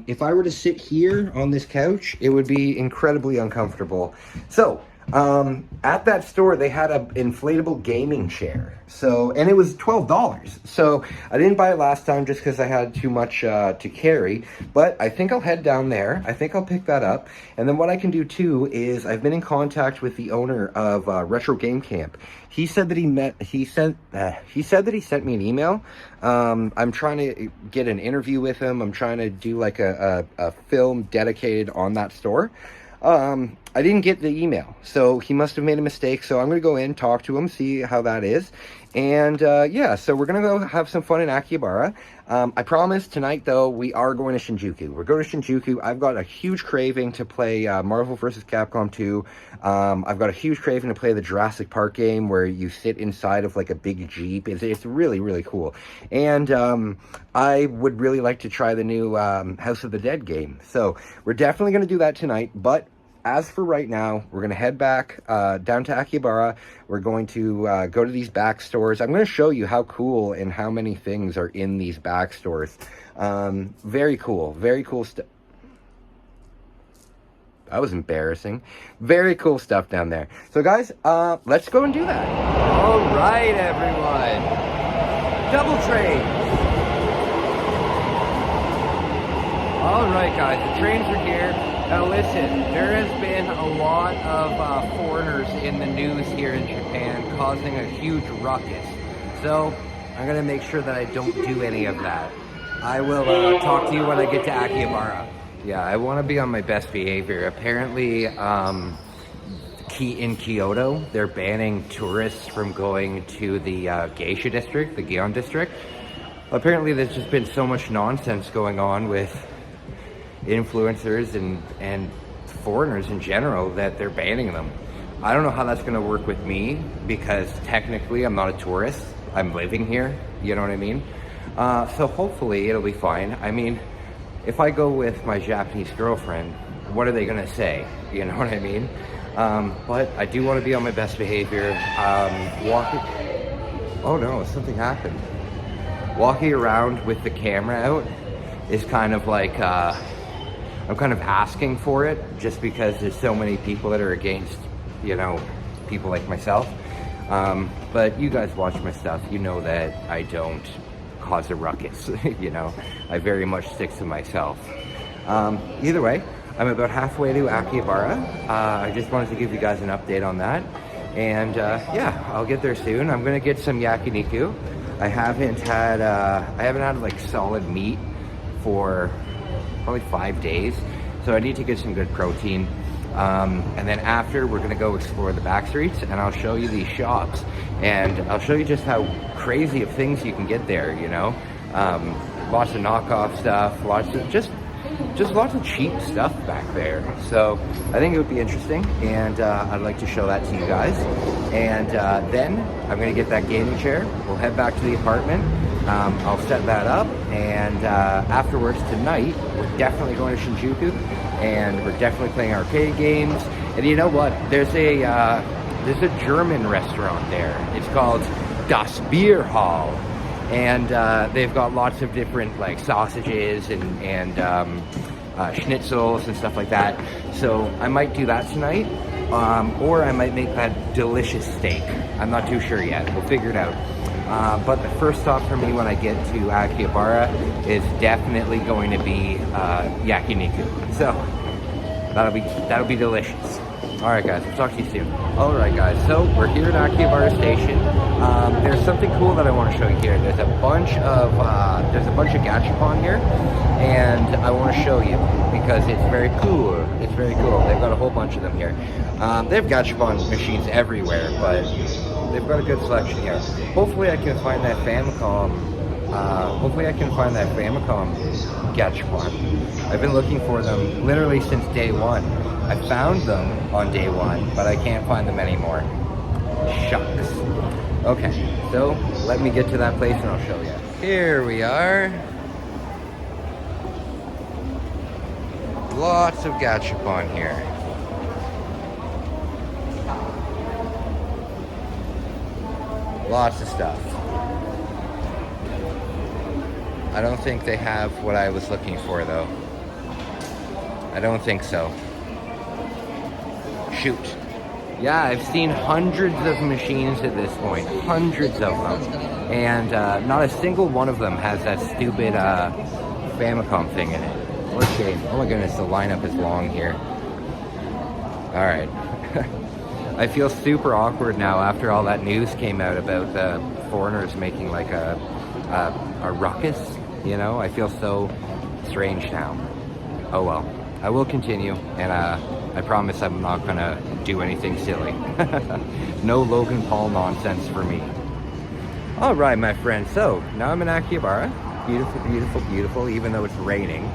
if I were to sit here on this couch, it would be incredibly uncomfortable. So, at that store, they had an inflatable gaming chair. And it was $12. So, I didn't buy it last time just because I had too much to carry. But I think I'll head down there. I think I'll pick that up. And then what I can do too is I've been in contact with the owner of Retro Game Camp. He said that he said that he sent me an email. I'm trying to get an interview with him. I'm trying to do like a film dedicated on that store. I didn't get the email, so he must have made a mistake. So I'm going to go in, talk to him, see how that is. And yeah, so we're going to go have some fun in Akihabara. I promise tonight, though, we are going to Shinjuku. We're going to Shinjuku. I've got a huge craving to play Marvel vs. Capcom 2. I've got a huge craving to play the Jurassic Park game where you sit inside of like a big Jeep. It's really, really cool. And I would really like to try the new House of the Dead game. So we're definitely going to do that tonight, but as for right now, we're going to head back down to Akihabara. We're going to go to these back stores. I'm going to show you how cool and how many things are in these back stores. Very cool. Very cool stuff. That was embarrassing. Very cool stuff down there. So guys, let's go and do that. All right, everyone. Double trades. All right, guys, the trains are here. Now listen, there has been a lot of foreigners in the news here in Japan causing a huge ruckus. So I'm gonna make sure that I don't do any of that. I will talk to you when I get to Akihabara. Yeah, I want to be on my best behavior. Apparently, in Kyoto, they're banning tourists from going to the geisha district, the Gion district. Apparently, there's just been so much nonsense going on with influencers and foreigners in general that they're banning them. I don't know how that's going to work with me because technically I'm not a tourist. I'm living here, you know what I mean? So hopefully it'll be fine. I mean, if I go with my Japanese girlfriend, what are they going to say? You know what I mean? But I do want to be on my best behavior. Oh no, something happened. Walking around with the camera out is kind of like, I'm kind of asking for it just because there's so many people that are against, you know, people like myself. But you guys watch my stuff, you know that I don't cause a ruckus, you know, I very much stick to myself. Either way, I'm about halfway to Akihabara. I just wanted to give you guys an update on that. And yeah, I'll get there soon. I'm gonna get some yakiniku. I haven't had like solid meat for probably 5 days, so I need to get some good protein. And then after, we're gonna go explore the backstreets, and I'll show you these shops, and I'll show you just how crazy of things you can get there. You know, lots of knockoff stuff, lots of cheap stuff back there. So I think it would be interesting, and I'd like to show that to you guys. And then I'm gonna get that gaming chair. We'll head back to the apartment. I'll set that up, and afterwards tonight, we're definitely going to Shinjuku, and we're definitely playing arcade games. And you know what? There's a German restaurant there. It's called Das Bier Hall, and they've got lots of different like sausages and schnitzels and stuff like that. So I might do that tonight, or I might make that delicious steak. I'm not too sure yet. We'll figure it out. But the first stop for me when I get to Akihabara is definitely going to be yakiniku. So that'll be delicious. All right, guys, I'll talk to you soon. All right, guys, so we're here at Akihabara Station. There's something cool that I want to show you here. There's a bunch of gachapon here, and I want to show you because it's very cool. It's very cool. They've got a whole bunch of them here. They have gachapon machines everywhere, but they've got a good selection here. Hopefully I can find that Famicom. Gachapon. I've been looking for them literally since day one. I found them on day one, but I can't find them anymore. Shucks. Okay, so let me get to that place and I'll show you. Here we are. Lots of gachapon here. Lots of stuff. I don't think they have what I was looking for though. I don't think so. Shoot. Yeah, I've seen hundreds of machines at this point. Hundreds of them. And not a single one of them has that stupid Famicom thing in it. What game? Oh my goodness, the lineup is long here. Alright. I feel super awkward now after all that news came out about the foreigners making like a ruckus, you know? I feel so strange now. Oh well. I will continue, and I promise I'm not gonna do anything silly. No Logan Paul nonsense for me. All right, my friend, so now I'm in Akihabara. Beautiful, beautiful, beautiful, even though it's raining.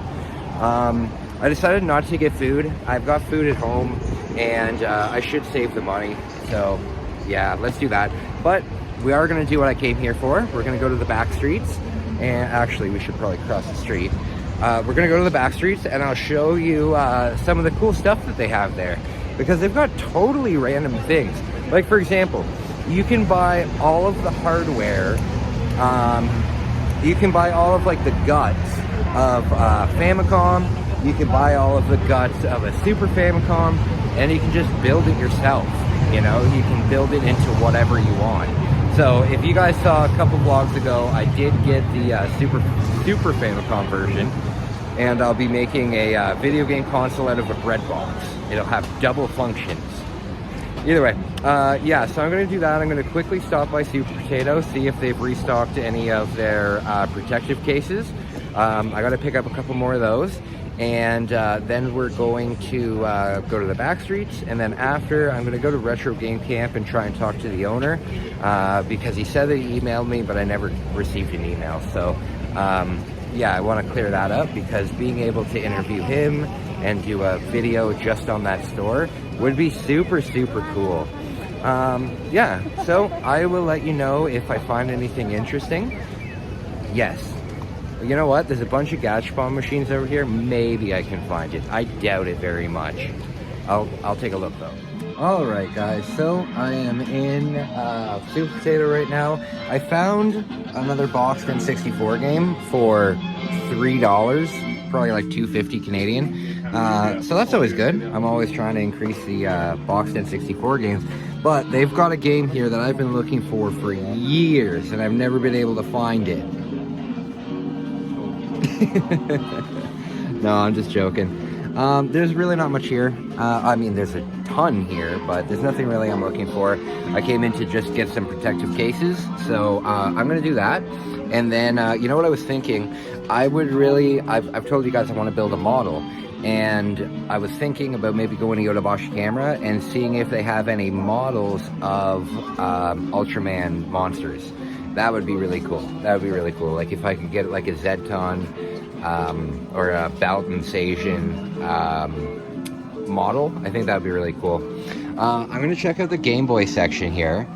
I decided not to get food. I've got food at home, and I should save the money. So yeah, let's do that. But we are gonna do what I came here for. We're gonna go to the back streets, and actually we should probably cross the street. We're gonna go to the back streets, and I'll show you some of the cool stuff that they have there, because they've got totally random things. Like for example, you can buy all of the hardware. You can buy all of like the guts of Famicom. You can buy all of the guts of a Super Famicom, and you can just build it yourself. You know, you can build it into whatever you want. So if you guys saw a couple vlogs ago, I did get the Super Famicom version, and I'll be making a video game console out of a bread box. It'll have double functions. Either way, yeah, so I'm going to do that. I'm going to quickly stop by Super Potato, see if they've restocked any of their protective cases. I got to pick up a couple more of those, and then we're going to go to the backstreets, and then after, I'm going to go to Retro Game Camp and try and talk to the owner, because he said that he emailed me, but I never received an email. So yeah, I want to clear that up, because being able to interview him and do a video just on that store would be super, super cool. Yeah, so I will let you know if I find anything interesting. Yes. You know what? There's a bunch of Gachapon machines over here. Maybe I can find it. I doubt it very much. I'll take a look though. All right, guys. So I am in Super Potato right now. I found another boxed N64 game for $3, probably like $2.50 Canadian. So that's always good. I'm always trying to increase the boxed N64 games. But they've got a game here that I've been looking for years, and I've never been able to find it. No, I'm just joking. There's really not much here. I mean, there's a ton here, but there's nothing really I'm looking for. I came in to just get some protective cases, so I'm going to do that. And then, you know what I was thinking? I've told you guys I want to build a model. And I was thinking about maybe going to Yodobashi Camera and seeing if they have any models of Ultraman monsters. That would be really cool. That would be really cool. Like if I could get like a Zeton or a Balton Seijin model, I think that would be really cool. I'm going to check out the Game Boy section here.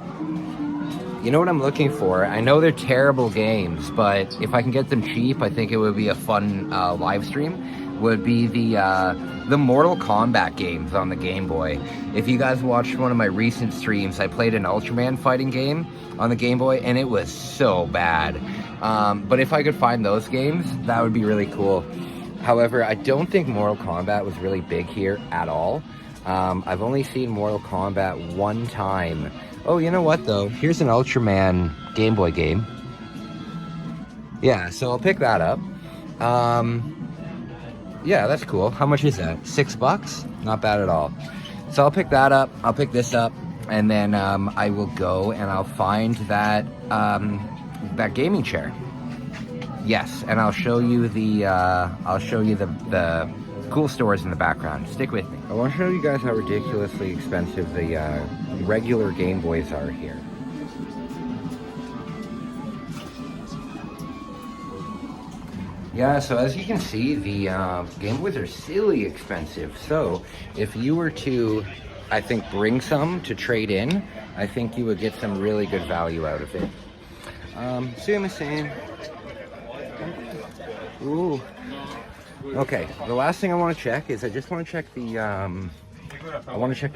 You know what I'm looking for? I know they're terrible games, but if I can get them cheap, I think it would be a fun live stream. Would be the Mortal Kombat games on the Game Boy. If you guys watched one of my recent streams, I played an Ultraman fighting game on the Game Boy, and it was so bad. But if I could find those games, that would be really cool. However, I don't think Mortal Kombat was really big here at all. I've only seen Mortal Kombat one time. Oh, you know what though? Here's an Ultraman Game Boy game. Yeah, so I'll pick that up. Yeah, that's cool. How much is that? $6? Not bad at all. So I'll pick that up. I'll pick this up, and then I will go and I'll find that that gaming chair. Yes, and I'll show you the cool stores in the background. Stick with me. I want to show you guys how ridiculously expensive the regular Game Boys are here. Yeah, so as you can see, the Game Boys are silly expensive. So if you were to, I think, bring some to trade in, I think you would get some really good value out of it. See what I'm saying? Ooh. Okay, the last thing I want to check is I just want to check the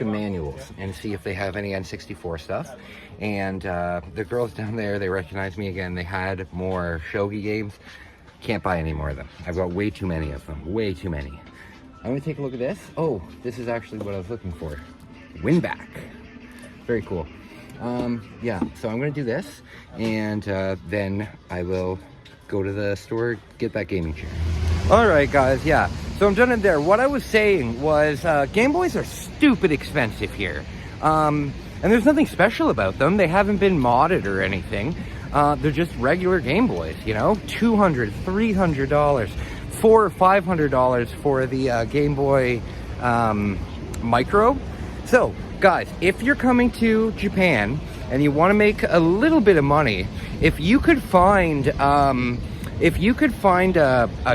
manuals and see if they have any N64 stuff. And the girls down there, they recognize me again. They had more shogi games. Can't buy any more of them. I've got way too many of them. Way too many. I'm going to take a look at this. Oh, this is actually what I was looking for. Winback. Very cool. Yeah, so I'm going to do this. And then I will go to the store, get that gaming chair. Alright guys, yeah. So I'm done in there. What I was saying was Game Boys are stupid expensive here. And there's nothing special about them. They haven't been modded or anything. They're just regular Game Boys, you know, $200, $300, $400 or $500 for the Game Boy Micro. So, guys, if you're coming to Japan and you want to make a little bit of money, if you could find a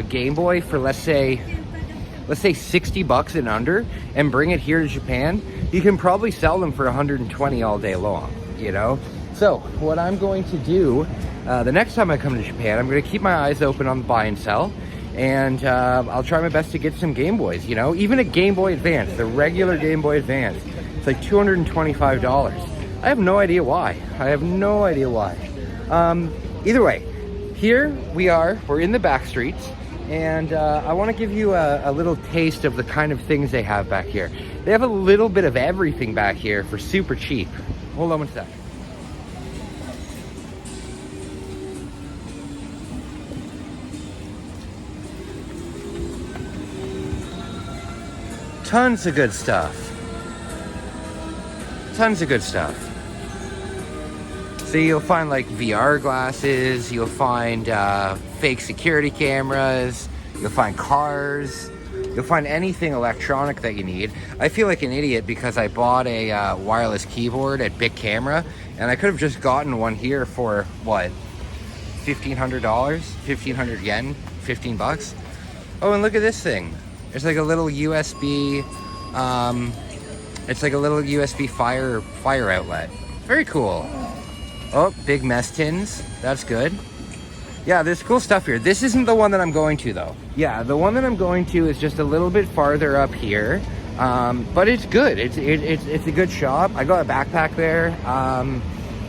Game Boy for let's say $60 and under, and bring it here to Japan, you can probably sell them for $120 all day long, you know. So what I'm going to do the next time I come to Japan, I'm going to keep my eyes open on the buy and sell, and I'll try my best to get some Game Boys, you know. Even a Game Boy Advance, the regular Game Boy Advance, it's like $225. I have no idea why. Either way, here we are, we're in the back streets, and I want to give you a little taste of the kind of things they have back here. They have a little bit of everything back here for super cheap. Hold on one sec. Tons of good stuff. Tons of good stuff. So you'll find like VR glasses, you'll find fake security cameras, you'll find cars, you'll find anything electronic that you need. I feel like an idiot because I bought a wireless keyboard at Big Camera, and I could have just gotten one here for what, $1,500, 1,500 yen, 15 bucks. Oh, and look at this thing. It's like a little USB. It's like a little USB fire outlet. Very cool. Oh, big mess tins. That's good. Yeah, there's cool stuff here. This isn't the one that I'm going to, though. Yeah, the one that I'm going to is just a little bit farther up here. But it's good. It's a good shop. I got a backpack there.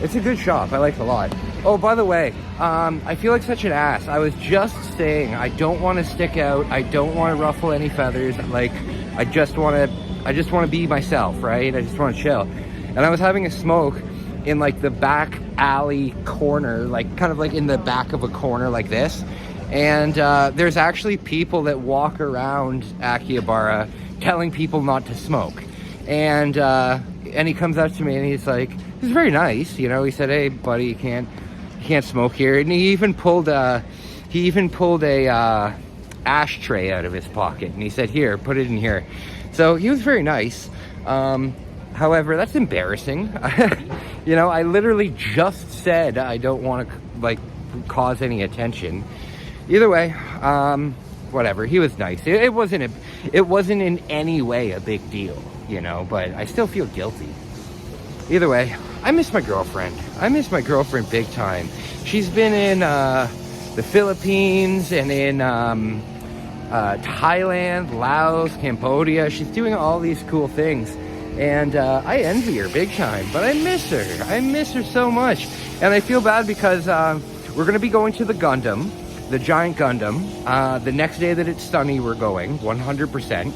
It's a good shop. I like it a lot. Oh, by the way, I feel like such an ass. I was just saying I don't want to stick out. I don't want to ruffle any feathers. Like, I just want to be myself, right? I just want to chill. And I was having a smoke in like the back alley corner, like kind of like in the back of a corner like this. And there's actually people that walk around Akihabara telling people not to smoke. And he comes up to me and he's like, he's very nice, you know. He said, "Hey, buddy, you can't smoke here." And he even pulled a ashtray out of his pocket, and he said, "Here, put it in here." So he was very nice. However, that's embarrassing. You know, I literally just said I don't want to like cause any attention. Either way, whatever. He was nice. It wasn't in any way a big deal, you know. But I still feel guilty. Either way, I miss my girlfriend. I miss my girlfriend big time. She's been in the Philippines and in Thailand, Laos, Cambodia. She's doing all these cool things. And I envy her big time, but I miss her. I miss her so much. And I feel bad because we're going to be going to the Gundam, the giant Gundam. The next day that it's sunny, we're going, 100%.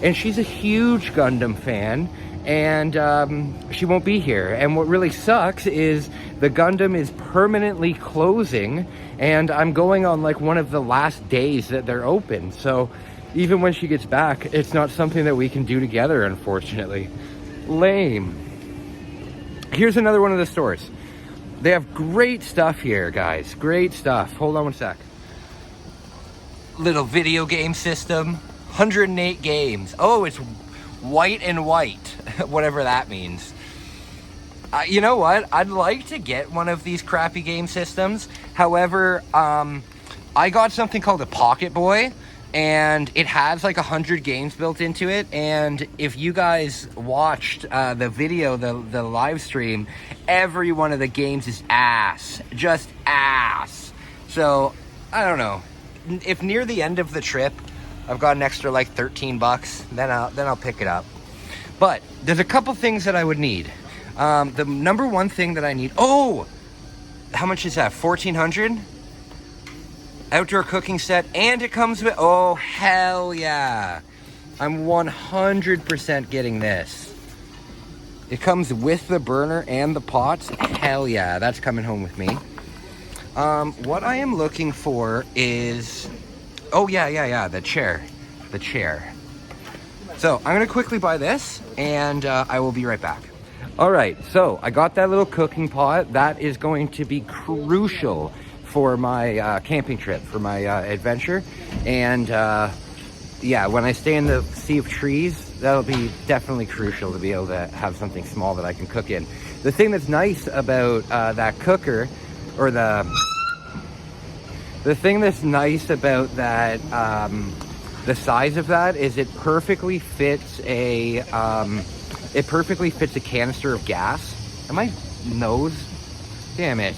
And she's a huge Gundam fan. And she won't be here. And what really sucks is the Gundam is permanently closing, and I'm going on like one of the last days that they're open. So even when she gets back, it's not something that we can do together, unfortunately. Lame. Here's another one of the stores. They have great stuff here, guys. Great stuff. Hold on one sec. Little video game system. 108 games. Oh, it's white and white. Whatever that means. You know what? I'd like to get one of these crappy game systems. However, I got something called a Pocket Boy, and it has like 100 games built into it. And if you guys watched the video, the live stream, every one of the games is ass. Just ass. So, I don't know. If near the end of the trip, I've got an extra like 13 bucks, then I'll pick it up. But there's a couple things that I would need. The number one thing that I need, oh, how much is that? 1,400? Outdoor cooking set, and it comes with, oh, hell yeah. I'm 100% getting this. It comes with the burner and the pots. Hell yeah, that's coming home with me. What I am looking for is, oh yeah, the chair. So I'm gonna quickly buy this, and I will be right back. All right, so I got that little cooking pot. That is going to be crucial for my camping trip, for my adventure. And yeah, when I stay in the Sea of Trees, that'll be definitely crucial to be able to have something small that I can cook in. The thing that's nice about that cooker, or the thing that's nice about that, the size of that, is it perfectly fits a canister of gas. Am I nose? Damn it.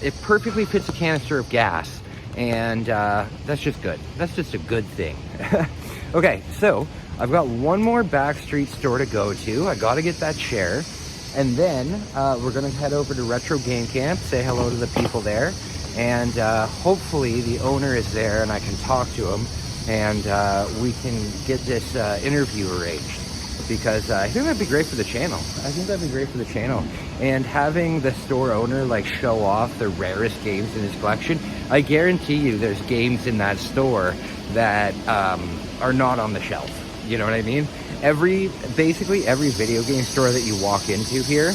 It perfectly fits a canister of gas, and that's just good. That's just a good thing. Okay, so I've got one more backstreet store to go to. I gotta get that chair, and then we're gonna head over to Retro Game Camp, say hello to the people there, and hopefully the owner is there and I can talk to him, and we can get this interview arranged. Because I think that'd be great for the channel. And having the store owner like show off the rarest games in his collection, I guarantee you there's games in that store that are not on the shelf. You know what I mean? Basically every video game store that you walk into here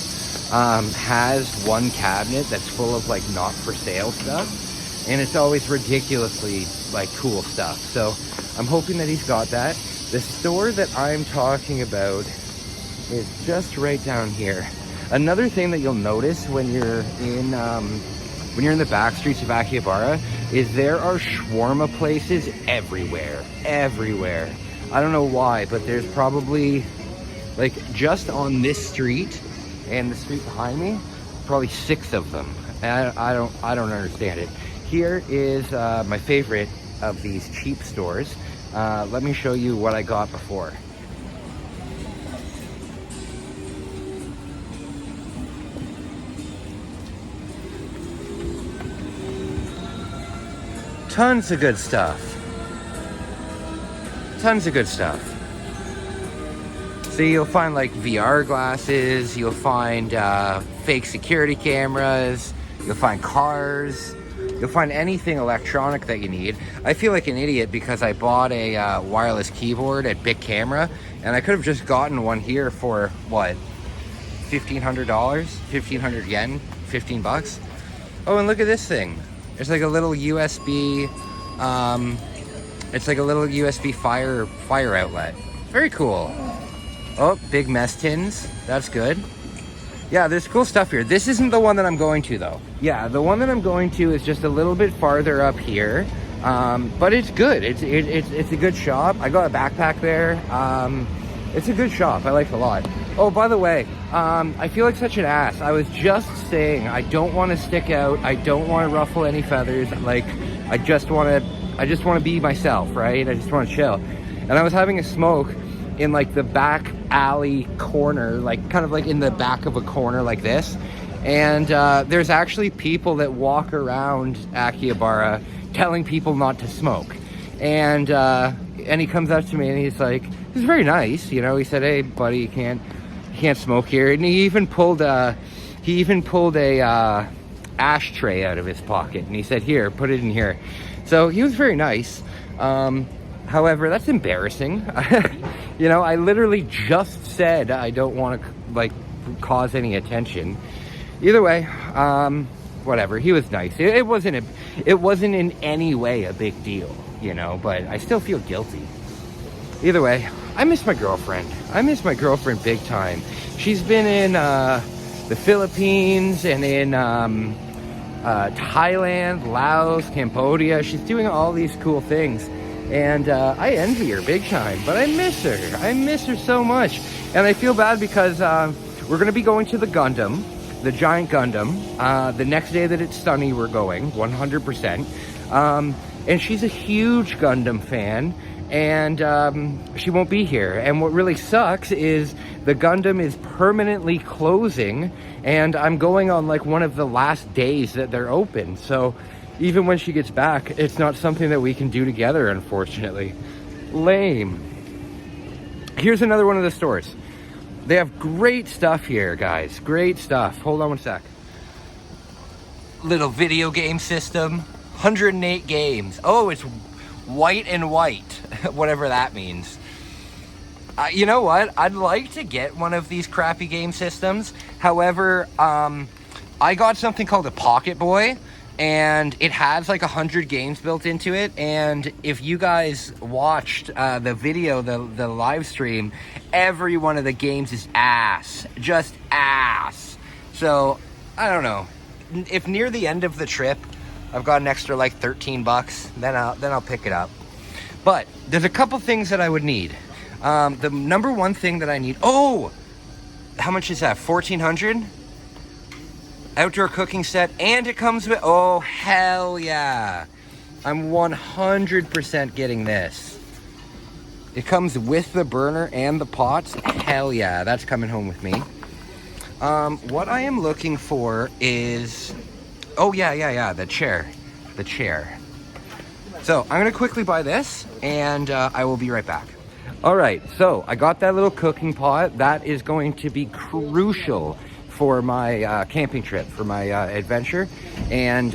has one cabinet that's full of like not for sale stuff, and it's always ridiculously like cool stuff. So I'm hoping that he's got that. The store that I'm talking about is just right down here. Another thing that you'll notice when you're in the backstreets of Akihabara is there are shawarma places everywhere. I don't know why, but there's probably, like, just on this street and the street behind me, probably 6 of them. And I don't understand it. Here is my favorite of these cheap stores. Let me show you what I got before. Tons of good stuff. So you'll find like VR glasses, you'll find fake security cameras, you'll find cars, you'll find anything electronic that you need. I feel like an idiot because I bought a wireless keyboard at Big Camera, and I could have just gotten one here for what, $1,500, 1,500 yen, 15 bucks. Oh, and look at this thing. It's like a little USB, fire outlet. Very cool. Oh, big mess tins. That's good. Yeah, there's cool stuff here. This isn't the one that I'm going to, though. Yeah, the one that I'm going to is just a little bit farther up here. But it's good. It's a good shop. I got a backpack there. It's a good shop. I like it a lot. Oh, by the way, I feel like such an ass. I was just saying I don't want to stick out. I don't want to ruffle any feathers. Like, I just want to be myself, right? I just want to chill. And I was having a smoke in like the back alley corner, like kind of like in the back of a corner like this. And there's actually people that walk around Akihabara telling people not to smoke. And he comes up to me and he's like, he's very nice, you know. He said, "Hey, buddy, you can't smoke here." And he even pulled a ashtray out of his pocket, and he said, "Here, put it in here." So he was very nice. However, that's embarrassing. You know, I literally just said I don't want to like cause any attention. Either way, whatever. He was nice. It wasn't in any way a big deal, you know. But I still feel guilty. Either way, I miss my girlfriend. I miss my girlfriend big time. She's been in the Philippines and in Thailand, Laos, Cambodia. She's doing all these cool things. And I envy her big time, but I miss her. I miss her so much. And I feel bad because we're going to be going to the Gundam, the giant Gundam. The next day that it's sunny, we're going, 100%. And she's a huge Gundam fan, and she won't be here. And what really sucks is the Gundam is permanently closing, and I'm going on like one of the last days that they're open. So even when she gets back, it's not something that we can do together, unfortunately. Lame. Here's another one of the stores. They have great stuff here, guys. Great stuff. Hold on one sec. Little video game system. 108 games. Oh, it's white and white. Whatever that means. You know what? I'd like to get one of these crappy game systems. However, I got something called a Pocket Boy, and it has like 100 games built into it. And if you guys watched the video, the live stream, every one of the games is ass, just ass. So I don't know, if near the end of the trip I've got an extra like 13 bucks, then I'll pick it up. But there's a couple things that I would need. The number one thing that I need, oh, how much is that? 1,400? Outdoor cooking set, and it comes with, oh, hell yeah. I'm 100% getting this. It comes with the burner and the pots. Hell yeah, that's coming home with me. What I am looking for is, oh yeah, the chair. So I'm gonna quickly buy this, and I will be right back. All right, so I got that little cooking pot. That is going to be crucial for my camping trip, for my adventure. And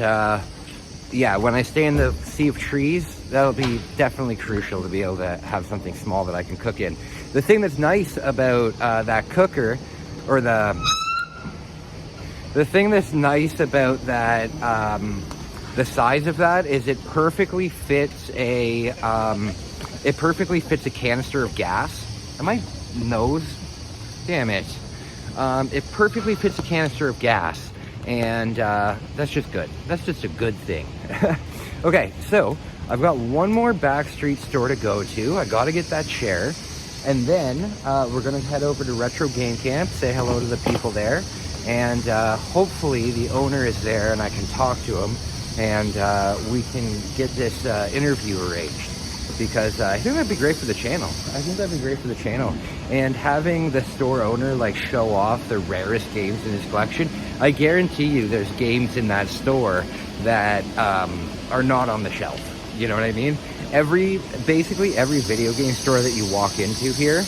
yeah, when I stay in the sea of trees, that'll be definitely crucial to be able to have something small that I can cook in. The thing that's nice about that cooker, or the thing that's nice about that, the size of that, is it perfectly fits a canister of gas. Am I nose? Damn it. It perfectly fits a canister of gas, and that's just good. That's just a good thing. Okay, so I've got one more backstreet store to go to. I gotta get that chair, and then we're gonna head over to Retro Game Camp, say hello to the people there, and hopefully the owner is there and I can talk to him, and we can get this interview arranged, because I think that'd be great for the channel. And having the store owner like show off the rarest games in his collection, I guarantee you there's games in that store that are not on the shelf. You know what I mean? Basically every video game store that you walk into here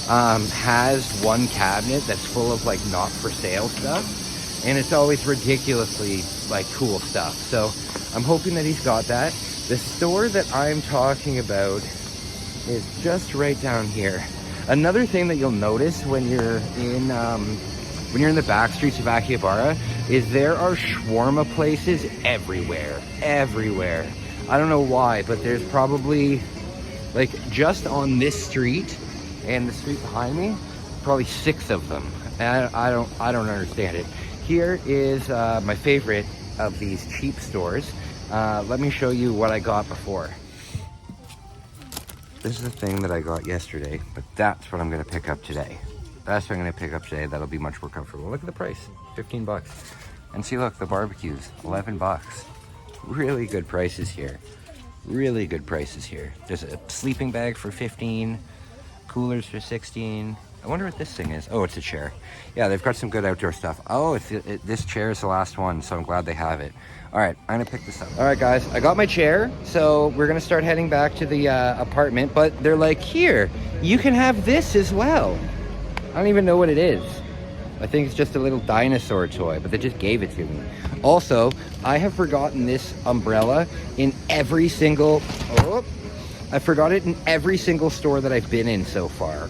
has one cabinet that's full of like not for sale stuff, and it's always ridiculously like cool stuff. So I'm hoping that he's got that. The store that I'm talking about is just right down here. Another thing that you'll notice when you're in the back streets of Akihabara is there are shawarma places everywhere. I don't know why, but there's probably, like, just on this street and the street behind me, probably 6 of them. And I don't understand it. Here is my favorite of these cheap stores. Let me show you what I got before. This is the thing that I got yesterday, but that's what I'm gonna pick up today. That'll be much more comfortable. Look at the price, 15 bucks. And see, look, the barbecues, 11 bucks. Really good prices here. There's a sleeping bag for 15, coolers for 16. I wonder what this thing is. Oh, it's a chair. Yeah, they've got some good outdoor stuff. Oh, this chair is the last one, so I'm glad they have it. All right, I'm gonna pick this up. All right, guys, I got my chair, so we're gonna start heading back to the apartment, but they're like, here, you can have this as well. I don't even know what it is. I think it's just a little dinosaur toy, but they just gave it to me. Also, I have forgotten this umbrella in every single, I forgot it in every single store that I've been in so far.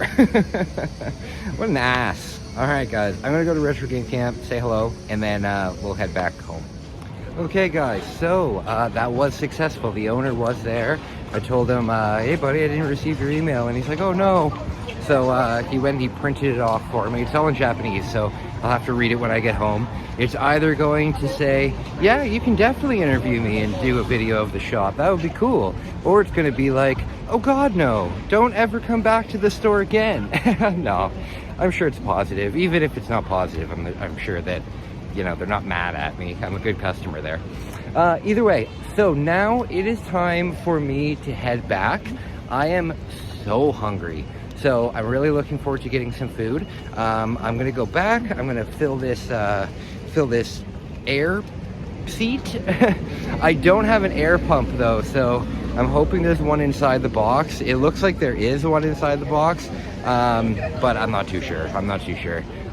What an ass. All right, guys, I'm gonna go to Retro Game Camp, say hello, and then we'll head back home. Okay, guys, so that was successful. The owner was there. I told him, hey, buddy, I didn't receive your email. And he's like, oh, no. So he went and he printed it off for me. It's all in Japanese, so I'll have to read it when I get home. It's either going to say, yeah, you can definitely interview me and do a video of the shop. That would be cool. Or it's going to be like, oh, God, no. Don't ever come back to the store again. No, I'm sure it's positive. Even if it's not positive, I'm sure that, you know, they're not mad at me. I'm a good customer there. Either way, so now it is time for me to head back. I am so hungry. So I'm really looking forward to getting some food. I'm gonna go back. I'm gonna fill this air seat. I don't have an air pump though, so I'm hoping there's one inside the box. It looks like there is one inside the box, but I'm not too sure.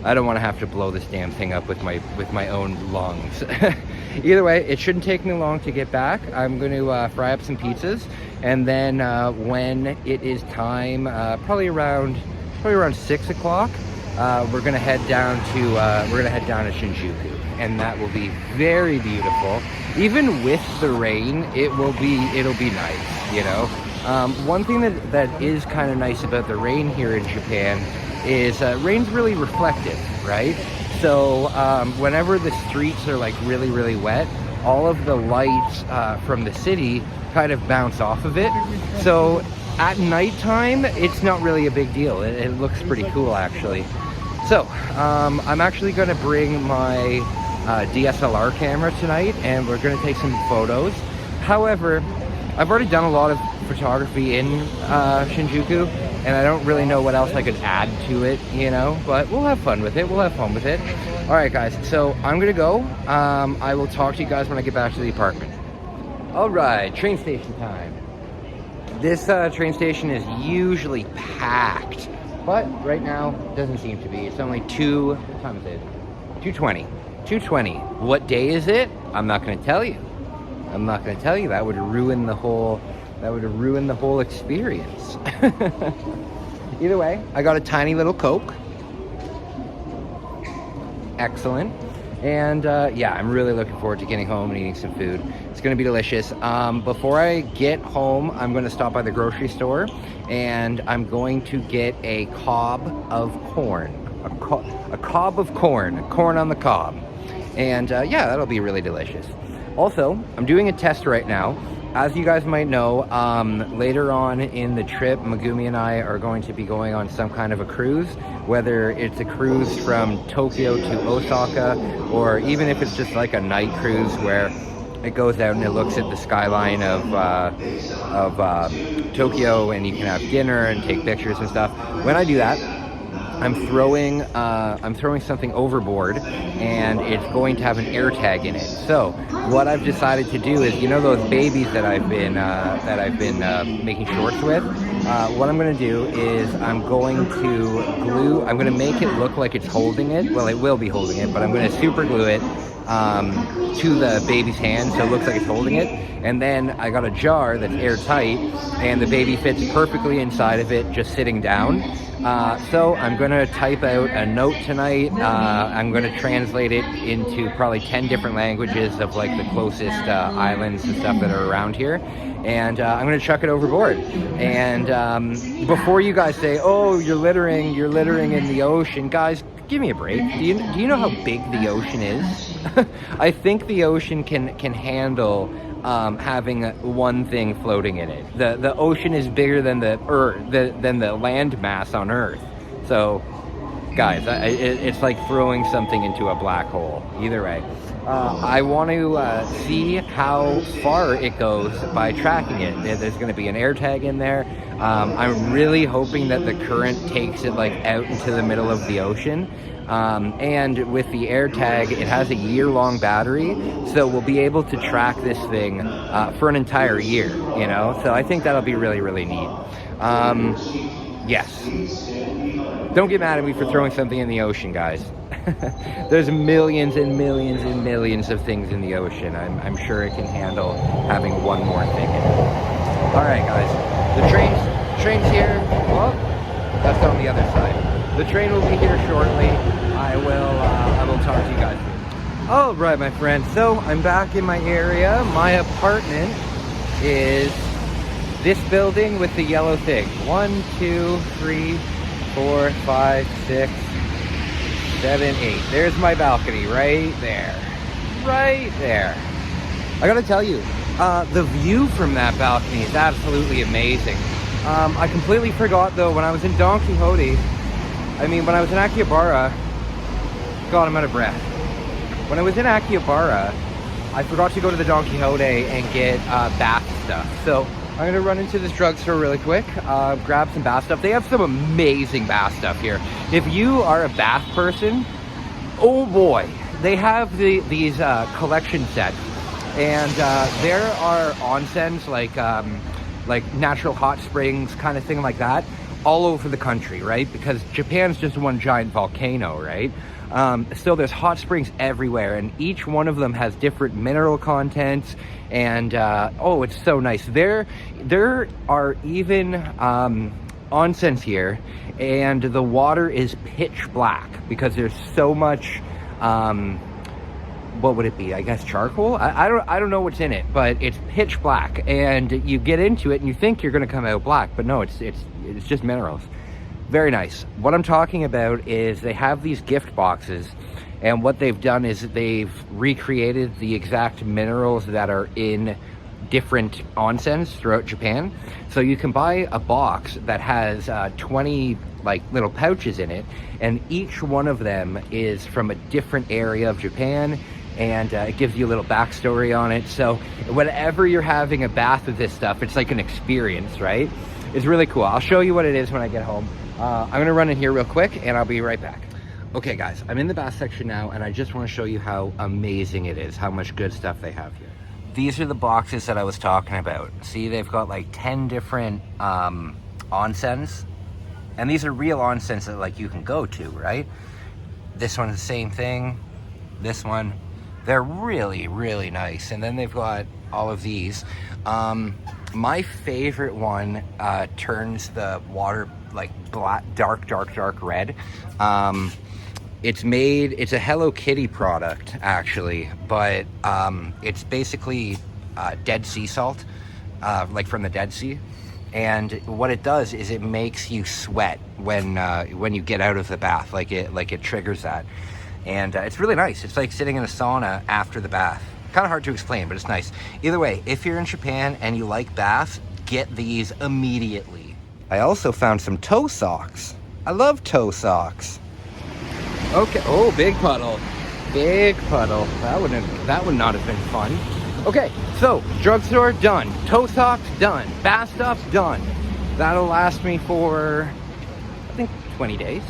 I don't want to have to blow this damn thing up with my own lungs. Either way, it shouldn't take me long to get back. I'm going to fry up some pizzas, and then when it is time, probably around 6 o'clock, we're going to head down to Shinjuku, and that will be very beautiful. Even with the rain, it'll be nice, you know. One thing that is kind of nice about the rain here in Japan is rain's really reflective, right? So whenever the streets are like really, really wet, all of the lights from the city kind of bounce off of it. So at nighttime, it's not really a big deal. It looks pretty cool, actually. So I'm actually going to bring my DSLR camera tonight, and we're going to take some photos. However, I've already done a lot of photography in Shinjuku, and I don't really know what else I could add to it, you know, but we'll have fun with it. All right, guys, so I'm gonna go. I will talk to you guys when I get back to the apartment. All right, train station time. This train station is usually packed, but right now doesn't seem to be. It's only what time is it? 2:20. 2:20. What day is it? I'm not gonna tell you. I'm not going to tell you. That would ruin the whole experience. Either way, I got a tiny little Coke. Excellent. And yeah, I'm really looking forward to getting home and eating some food. It's going to be delicious. Before I get home, I'm going to stop by the grocery store and I'm going to get a cob of corn. A cob of corn on the cob. And yeah, that'll be really delicious. Also, I'm doing a test right now. As you guys might know, later on in the trip, Megumi and I are going to be going on some kind of a cruise, whether it's a cruise from Tokyo to Osaka, or even if it's just like a night cruise where it goes out and it looks at the skyline of Tokyo and you can have dinner and take pictures and stuff. When I do that, I'm throwing something overboard, and it's going to have an air tag in it. So what I've decided to do is, you know, those babies that I've been making shorts with. What I'm going to do is I'm going to make it look like it's holding it. Well, it will be holding it, but I'm going to super glue it to the baby's hand so it looks like it's holding it. And then I got a jar that's airtight, and the baby fits perfectly inside of it, just sitting down. So I'm going to type out a note tonight. I'm going to translate it into probably 10 different languages of like the closest islands and stuff that are around here. And I'm going to chuck it overboard. And before you guys say, oh, you're littering in the ocean, guys, give me a break. Do you know how big the ocean is? I think the ocean can handle having one thing floating in it. The ocean is bigger than than the land mass on Earth. So, guys, it's like throwing something into a black hole. Either way, I want to see how far it goes by tracking it. There's going to be an air tag in there. I'm really hoping that the current takes it like out into the middle of the ocean. And with the air tag, it has a year-long battery, so we'll be able to track this thing for an entire year, you know? So I think that'll be really, really neat. Yes. Don't get mad at me for throwing something in the ocean, guys. There's millions and millions and millions of things in the ocean. I'm sure it can handle having one more thing in it. All right, guys. The train's here. Well, that's on the other side. The train will be here shortly. I will talk to you guys soon. All right, my friends. So I'm back in my area. My apartment is this building with the yellow thing. 1, 2, 3, 4, 5, 6, 7, 8. There's my balcony right there. Right there. I gotta tell you, the view from that balcony is absolutely amazing. I completely forgot though, when I was in Don Quijote, when I was in Akihabara, God, I'm out of breath. When I was in Akihabara, I forgot to go to the Don Quijote and get bath stuff. So I'm going to run into this drugstore really quick, grab some bath stuff. They have some amazing bath stuff here. If you are a bath person, oh boy, they have these collection sets. And there are onsens, like natural hot springs, kind of thing like that, all over the country, right? Because Japan's just one giant volcano, right? So there's hot springs everywhere, and each one of them has different mineral contents, and oh, it's so nice. There are even onsens here, and the water is pitch black because there's so much what would it be? I guess charcoal? I don't know what's in it, but it's pitch black, and you get into it and you think you're going to come out black, but no, it's just minerals. Very nice. What I'm talking about is they have these gift boxes, and what they've done is they've recreated the exact minerals that are in different onsens throughout Japan. So you can buy a box that has 20 like little pouches in it, and each one of them is from a different area of Japan, and it gives you a little backstory on it. So whenever you're having a bath with this stuff, it's like an experience, right? It's really cool. I'll show you what it is when I get home. I'm gonna run in here real quick and I'll be right back. Okay guys, I'm in the bath section now, and I just want to show you how amazing it is, how much good stuff they have here. These are the boxes that I was talking about. See, they've got like 10 different onsens, and these are real onsens that like you can go to, right? This one's the same thing, this one. They're really, really nice. And then they've got all of these. My favorite one turns the water like black, dark red. It's a Hello Kitty product, actually, but it's basically Dead Sea salt, like from the Dead Sea. And what it does is it makes you sweat when you get out of the bath, like it triggers that. And it's really nice. It's like sitting in a sauna after the bath. Kind of hard to explain, but it's nice. Either way, if you're in Japan and you like baths, get these immediately. I also found some toe socks. I love toe socks. Okay, oh, big puddle. Big puddle. That would not have been fun. Okay, so drugstore done. Toe socks done. Bath stuff done. That'll last me for, I think, 20 days.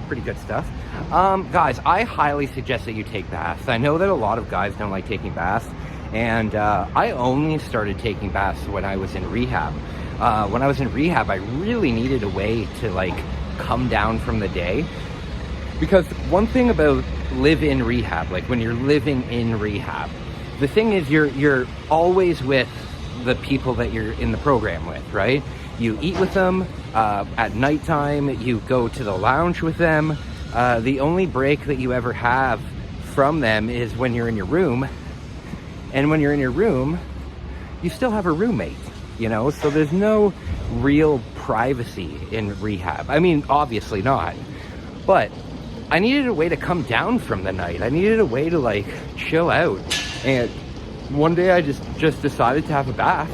Pretty good stuff. Guys, I highly suggest that you take baths. I know that a lot of guys don't like taking baths, and I only started taking baths when I was in rehab. When I was in rehab, I really needed a way to like come down from the day, because one thing about live-in rehab, like when you're living in rehab, the thing is you're always with the people that you're in the program with, right? You eat with them. At nighttime, you go to the lounge with them. The only break that you ever have from them is when you're in your room. And when you're in your room, you still have a roommate, you know? So there's no real privacy in rehab. I mean, obviously not. But I needed a way to come down from the night. I needed a way to like chill out. And one day I just decided to have a bath,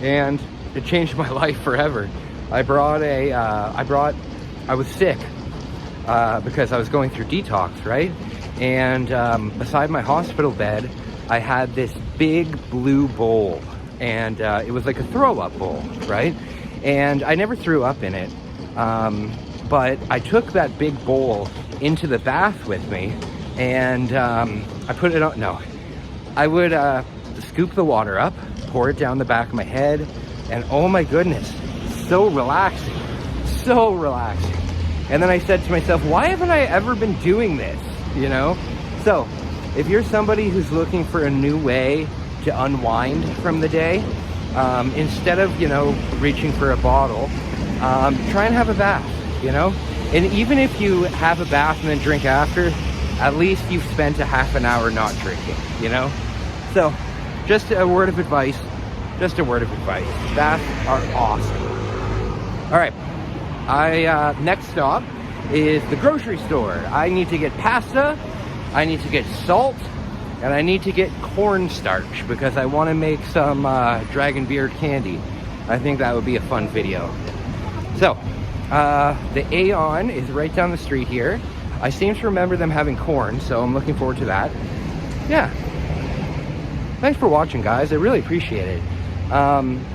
and it changed my life forever. I was sick because I was going through detox, right? And beside my hospital bed, I had this big blue bowl, and it was like a throw-up bowl, right? And I never threw up in it, but I took that big bowl into the bath with me, and I put it on, no. I would scoop the water up, pour it down the back of my head, and oh my goodness, so relaxing, so relaxing. And then I said to myself, why haven't I ever been doing this, you know? So if you're somebody who's looking for a new way to unwind from the day, instead of, you know, reaching for a bottle, try and have a bath, you know? And even if you have a bath and then drink after, at least you've spent a half an hour not drinking, you know? So just a word of advice, baths are awesome. All right, next stop is the grocery store. I need to get pasta, I need to get salt, and I need to get cornstarch because I want to make some dragon beard candy. I think that would be a fun video. So the Aeon is right down the street here. I seem to remember them having corn, so I'm looking forward to that. Yeah. Thanks for watching, guys. I really appreciate it.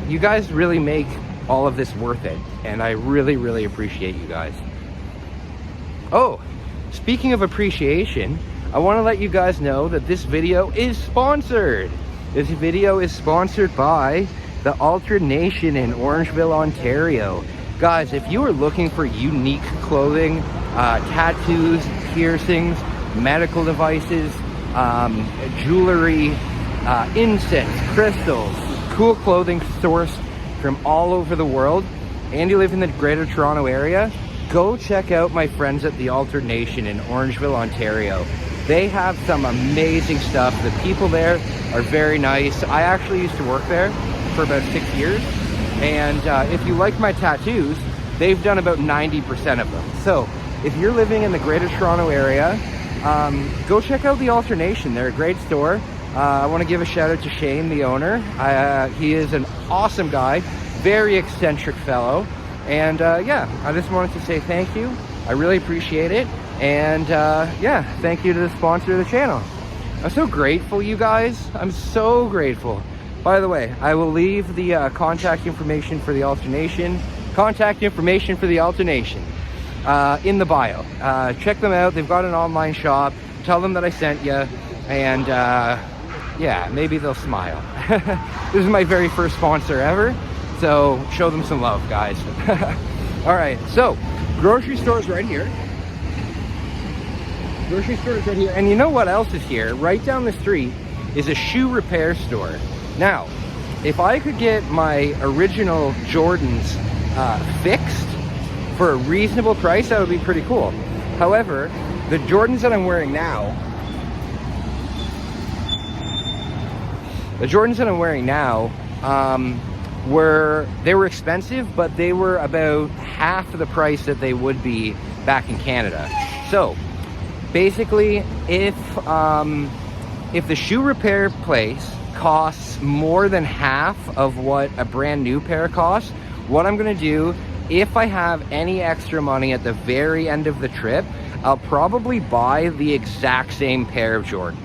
You guys really make all of this worth it, and I really, really appreciate you guys. Oh, speaking of appreciation, I want to let you guys know that this video is sponsored. This video is sponsored by the Altered Nation in Orangeville, Ontario. Guys, if you are looking for unique clothing, tattoos, piercings, medical devices, jewelry, incense, crystals, cool clothing sourced from all over the world, and you live in the Greater Toronto area, go check out my friends at the Altered Nation in Orangeville, Ontario. They have some amazing stuff. The people there are very nice. I actually used to work there for about 6 years, and if you like my tattoos, they've done about 90% of them. So if you're living in the Greater Toronto area, go check out the Altered Nation. They're a great store. I want to give a shout out to Shane, the owner. He is an awesome guy, very eccentric fellow. And yeah, I just wanted to say thank you. I really appreciate it. And yeah, thank you to the sponsor of the channel. I'm so grateful, you guys. I'm so grateful. By the way, I will leave the contact information for the Altered Nation, in the bio. Check them out. They've got an online shop. Tell them that I sent you, and yeah, maybe they'll smile. This is my very first sponsor ever, so show them some love, guys. All right, so grocery store's right here. And you know what else is here? Right down the street is a shoe repair store. Now, if I could get my original Jordans fixed for a reasonable price, that would be pretty cool. However, the Jordans that I'm wearing now, they were expensive, but they were about half of the price that they would be back in Canada. So basically, if the shoe repair place costs more than half of what a brand new pair costs, what I'm gonna do, if I have any extra money at the very end of the trip, I'll probably buy the exact same pair of Jordans.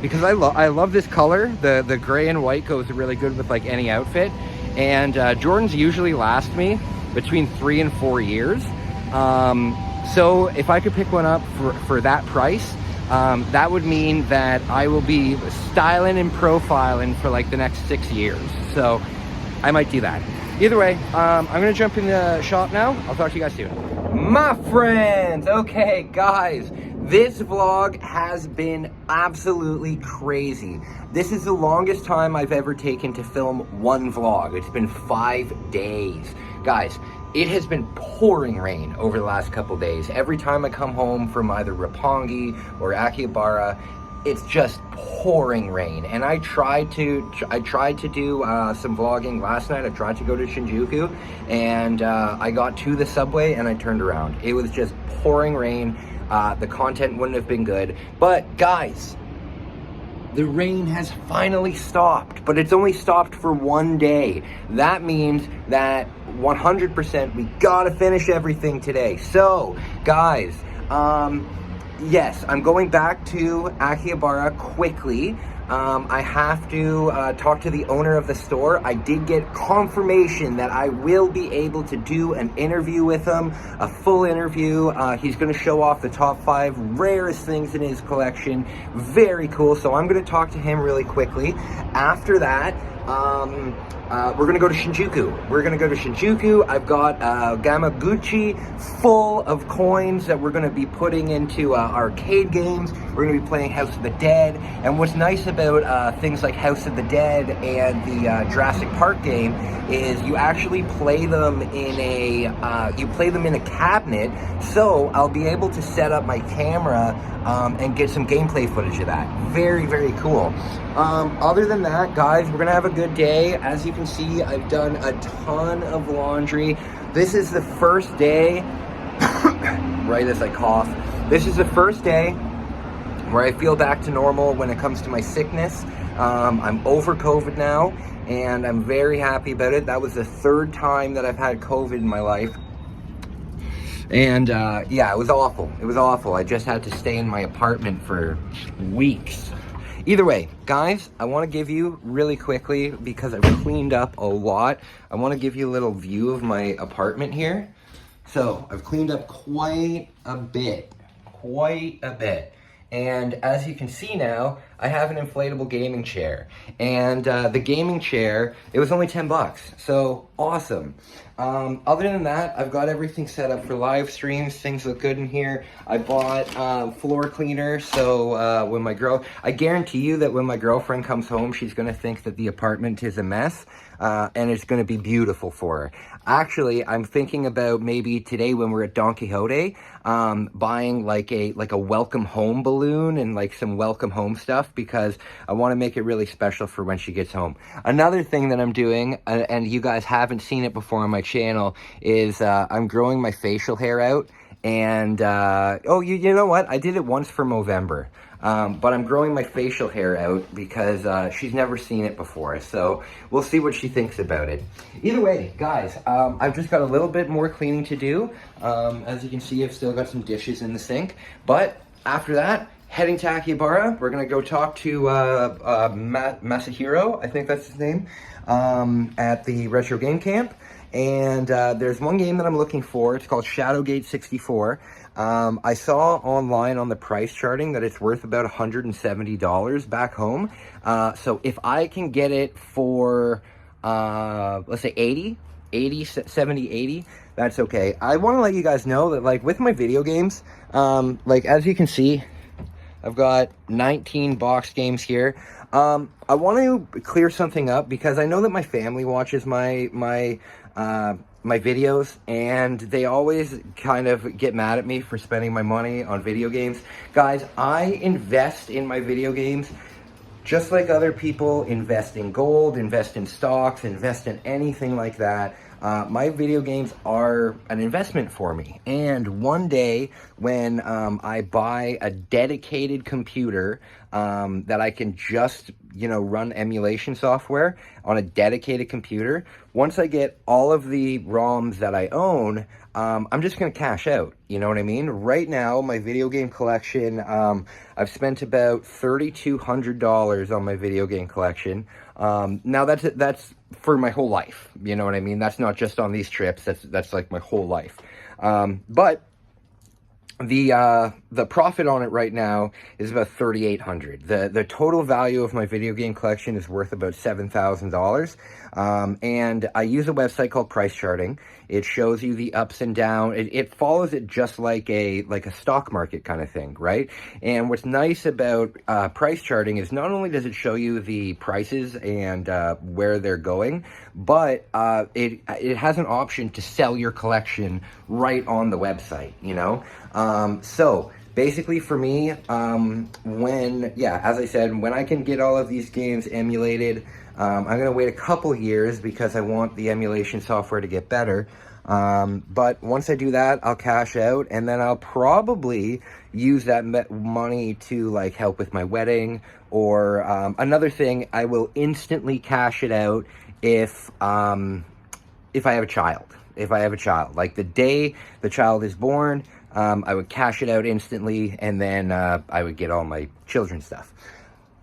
Because I love this color. The gray and white goes really good with like any outfit. And Jordans usually last me between 3 and 4 years. So if I could pick one up for that price, that would mean that I will be styling and profiling for like the next 6 years. So I might do that. Either way, I'm gonna jump in the shop now. I'll talk to you guys soon. My friends, okay guys, this vlog has been absolutely crazy. This is the longest time I've ever taken to film one vlog. It's been 5 days. Guys, it has been pouring rain over the last couple days. Every time I come home from either Roppongi or Akihabara, it's just pouring rain. And I tried to do some vlogging last night. I tried to go to Shinjuku, and I got to the subway and I turned around. It was just pouring rain. The content wouldn't have been good. But guys, the rain has finally stopped, but it's only stopped for 1 day. That means that 100% we gotta finish everything today. So guys, yes, I'm going back to Akihabara quickly. I have to talk to the owner of the store. I did get confirmation that I will be able to do an interview with him, a full interview. He's going to show off the top 5 rarest things in his collection. Very cool. So I'm going to talk to him really quickly. After that, we're gonna go to Shinjuku. I've got Gamaguchi full of coins that we're gonna be putting into arcade games. We're gonna be playing House of the Dead. And what's nice about things like House of the Dead and the Jurassic Park game is you actually play them in a cabinet. So I'll be able to set up my camera and get some gameplay footage of that. Very, very cool. Other than that, guys, we're gonna have a good day. As you can see, I've done a ton of laundry. This is the first day, right as I cough, this is the first day where I feel back to normal when it comes to my sickness. I'm over COVID now, and I'm very happy about it. That was the 3rd time that I've had COVID in my life. And yeah, it was awful. It was awful. I just had to stay in my apartment for weeks. Either way, guys, I want to give you really quickly, because I've cleaned up a lot, I want to give you a little view of my apartment here. So I've cleaned up quite a bit. And as you can see now, I have an inflatable gaming chair. And the gaming chair, it was only 10 bucks. So awesome. Other than that, I've got everything set up for live streams. Things look good in here. I bought floor cleaner. So I guarantee you that when my girlfriend comes home, she's gonna think that the apartment is a mess. And it's gonna be beautiful for her. Actually, I'm thinking about maybe today when we're at Don Quijote, buying like a welcome home balloon and like some welcome home stuff, because I want to make it really special for when she gets home. Another thing that I'm doing, and you guys haven't seen it before on my channel, is I'm growing my facial hair out. And oh, you know what? I did it once for Movember. But I'm growing my facial hair out because she's never seen it before. So we'll see what she thinks about it. Either way, guys, I've just got a little bit more cleaning to do. As you can see, I've still got some dishes in the sink. But after that, heading to Akihabara, we're going to go talk to Masahiro, I think that's his name, at the Retro Game Camp. And there's one game that I'm looking for. It's called Shadowgate 64. I saw online on the price charting that it's worth about $170 back home. So if I can get it for, let's say 70, 80, that's okay. I want to let you guys know that, like, with my video games, like, as you can see, I've got 19 box games here. I want to clear something up because I know that my family watches my videos, and they always kind of get mad at me for spending my money on video games. Guys, I invest in my video games just like other people invest in gold, invest in stocks, invest in anything like that. My video games are an investment for me. And one day when I buy a dedicated computer that I can just, run emulation software on a dedicated computer, once I get all of the ROMs that I own, I'm just going to cash out. You know what I mean? Right now, my video game collection, I've spent about $3,200 on my video game collection. Now that's for my whole life. You know what I mean? That's not just on these trips. That's like my whole life. But the profit on it right now is about $3,800. The total value of my video game collection is worth about $7,000. And I use a website called Price Charting. It shows you the ups and downs. It follows it just like a stock market kind of thing, right? And what's nice about price charting is not only does it show you the prices and where they're going, but it has an option to sell your collection right on the website, So basically for me, as I said, when I can get all of these games emulated, I'm going to wait a couple years because I want the emulation software to get better. But once I do that, I'll cash out, and then I'll probably use that money to help with my wedding, or another thing, I will instantly cash it out if I have a child. If I have a child, like the day the child is born, I would cash it out instantly, and then I would get all my children's stuff.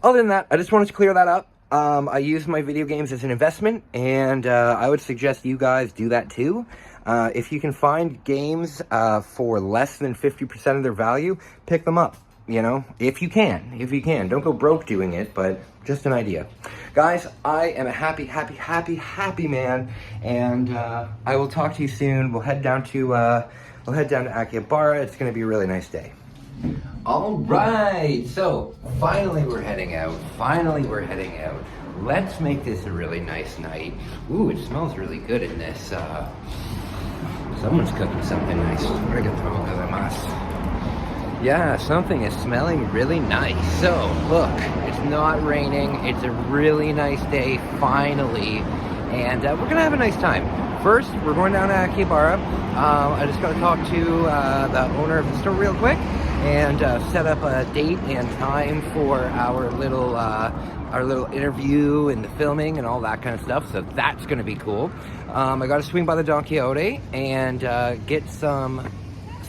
Other than that, I just wanted to clear that up. I use my video games as an investment, and I would suggest you guys do that too. If you can find games for less than 50% of their value, pick them up, if you can. Don't go broke doing it, but just an idea. Guys, I am a happy man, and I will talk to you soon. We'll head down to Akihabara. It's going to be a really nice day. All right, so finally we're heading out. Let's make this a really nice night. Ooh, it smells really good in this. Someone's cooking something nice. Yeah, something is smelling really nice. So, look, it's not raining. It's a really nice day, finally. And we're going to have a nice time. First, we're going down to Akihabara. I just got to talk to the owner of the store real quick and set up a date and time for our little interview and the filming and all that kind of stuff. So that's going to be cool. I got to swing by the Don Quijote and get some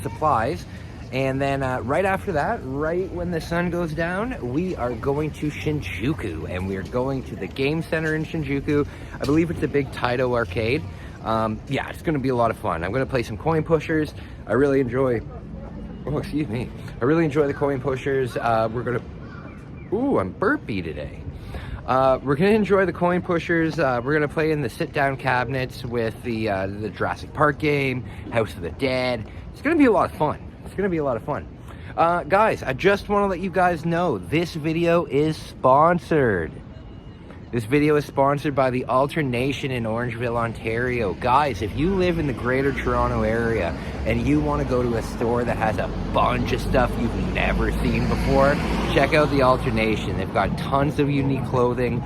supplies. And then right after that, right when the sun goes down, we are going to Shinjuku, and we are going to the game center in Shinjuku. I believe it's a big Taito arcade. It's going to be a lot of fun. I'm going to play some coin pushers. I really enjoy the coin pushers. I'm burpy today. We're going to enjoy the coin pushers. We're going to play in the sit-down cabinets with the Jurassic Park game, House of the Dead. It's going to be a lot of fun. Guys, I just want to let you guys know this video is sponsored. This video is sponsored by the Alternation in Orangeville, Ontario. Guys, if you live in the Greater Toronto area and you want to go to a store that has a bunch of stuff you've never seen before, check out the Alternation. They've got tons of unique clothing.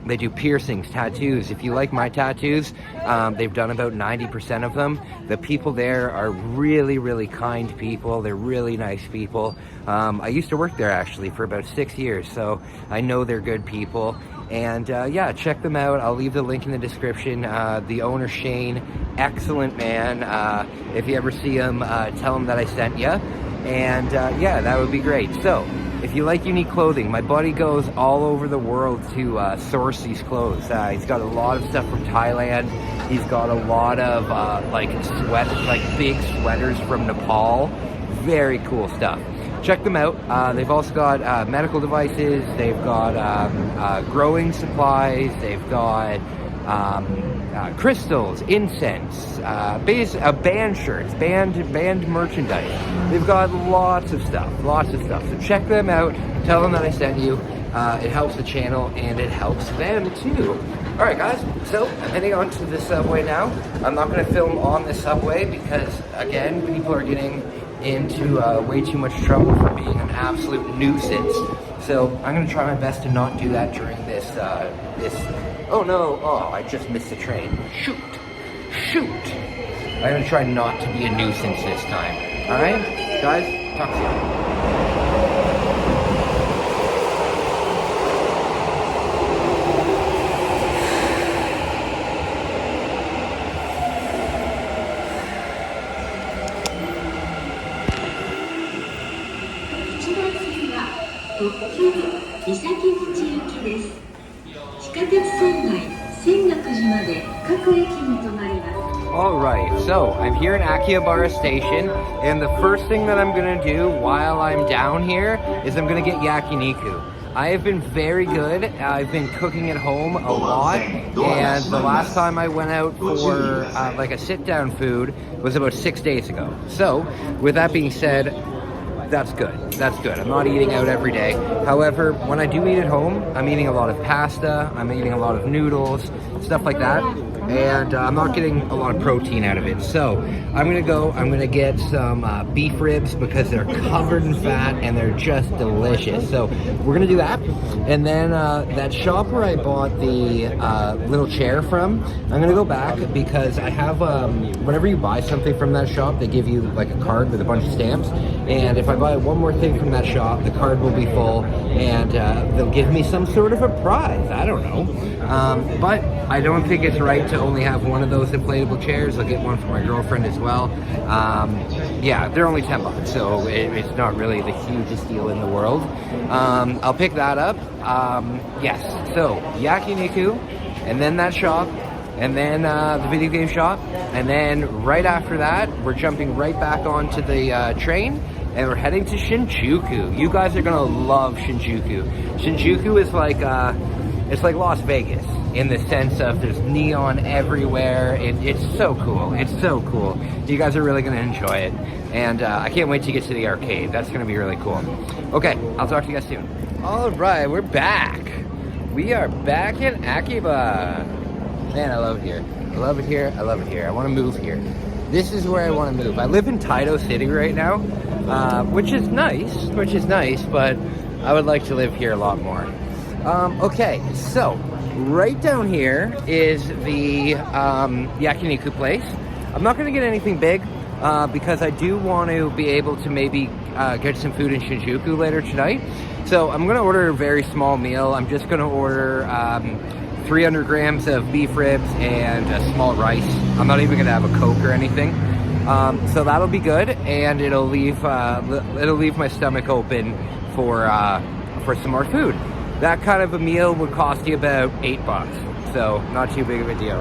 They do piercings, tattoos. If you like my tattoos, they've done about 90% of them. The people there are really, really kind people. They're really nice people. I used to work there actually for about 6 years, so I know they're good people. And check them out. I'll leave the link in the description. The owner, Shane, excellent man. If you ever see him, tell him that I sent you. And that would be great. So, if you like unique clothing, my buddy goes all over the world to source these clothes. He's got a lot of stuff from Thailand. He's got a lot of big sweaters from Nepal. Very cool stuff. Check them out. They've also got medical devices. They've got growing supplies. They've got crystals, incense, band shirts, band merchandise. They've got lots of stuff. So check them out. Tell them that I sent you. It helps the channel and it helps them too. All right, guys, so I'm heading on to the subway now. I'm not gonna film on the subway because, again, people are getting into way too much trouble for being an absolute nuisance. So I'm gonna try my best to not do that during this, oh no, oh, I just missed the train. Shoot. I'm gonna try not to be a nuisance this time. All right, guys, talk to you. Alright, so I'm here in Akihabara Station, and the first thing that I'm gonna do while I'm down here is I'm gonna get yakiniku. I have been very good. I've been cooking at home a lot, and the last time I went out for like a sit-down food was about 6 days ago. So, with that being said, that's good. That's good. I'm not eating out every day. However, when I do eat at home, I'm eating a lot of pasta, I'm eating a lot of noodles, stuff like that, and I'm not getting a lot of protein out of it. So I'm gonna get some beef ribs because they're covered in fat and they're just delicious. So we're gonna do that. And then that shop where I bought the little chair from, I'm gonna go back because I have, whenever you buy something from that shop, they give you like a card with a bunch of stamps. And if I buy one more thing from that shop, the card will be full and they'll give me some sort of a prize. I don't know. But I don't think it's right to only have one of those inflatable chairs. I'll get one for my girlfriend as well. Yeah, they're only 10 bucks, so it's not really the hugest deal in the world. I'll pick that up. Yes, so yakiniku, and then that shop, and then the video game shop, and then right after that, we're jumping right back onto the train, and we're heading to Shinjuku. You guys are gonna love Shinjuku. Shinjuku is like, it's like Las Vegas in the sense of there's neon everywhere. It's so cool. It's so cool. You guys are really gonna enjoy it. And I can't wait to get to the arcade. That's gonna be really cool. Okay, I'll talk to you guys soon. All right, we're back. We are back in Akiba. Man, I love it here. I love it here. I love it here. I want to move here. This is where I want to move. I live in Taito City right now, which is nice, but I would like to live here a lot more. Okay, so right down here is the yakiniku place. I'm not going to get anything big because I do want to be able to maybe get some food in Shinjuku later tonight. So I'm going to order a very small meal. I'm just going to order 300 grams of beef ribs and a small rice. I'm not even going to have a Coke or anything. So that'll be good, and it'll leave my stomach open for some more food. That kind of a meal would cost you about 8 bucks, so not too big of a deal.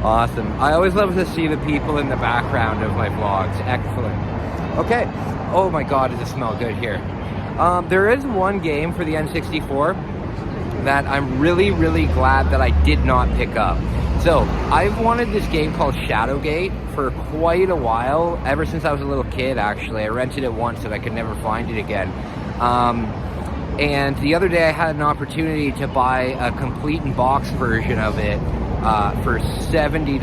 Awesome. I always love to see the people in the background of my vlogs. Excellent. Okay. Oh my God, does it smell good here. There is one game for the N64 that I'm really, really glad that I did not pick up. So, I've wanted this game called Shadowgate for quite a while, ever since I was a little kid, actually. I rented it once and I could never find it again. And the other day I had an opportunity to buy a complete in box version of it for $70,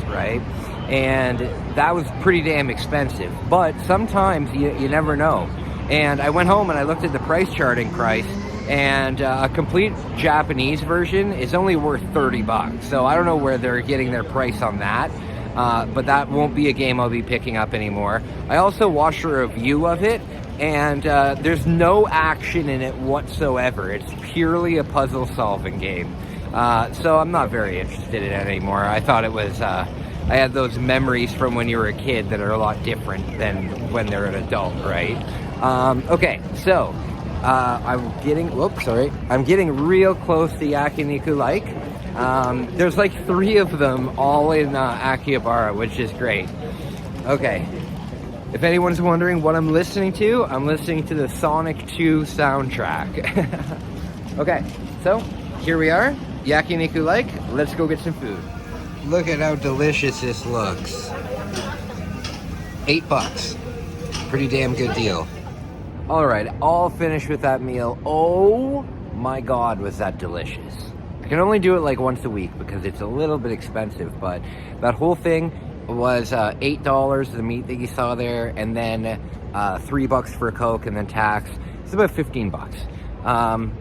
right? And that was pretty damn expensive, but sometimes you never know. And I went home and I looked at the price charting price, and a complete Japanese version is only worth 30 bucks. So I don't know where they're getting their price on that, but that won't be a game I'll be picking up anymore. I also watched a review of it, and there's no action in it whatsoever. It's purely a puzzle solving game. So I'm not very interested in it anymore. I thought it was, I had those memories from when you were a kid that are a lot different than when they're an adult, right? Okay, so I'm getting real close to yakiniku like. There's like 3 of them all in Akihabara, which is great. Okay, if anyone's wondering what I'm listening to the Sonic 2 soundtrack. Okay, so here we are, yakiniku like. Let's go get some food. Look at how delicious this looks. $8, pretty damn good deal. All right, all finished with that meal. Oh my God, was that delicious. I can only do it like once a week because it's a little bit expensive, but that whole thing was $8, the meat that you saw there, and then $3 for a Coke, and then tax. It's about 15 bucks.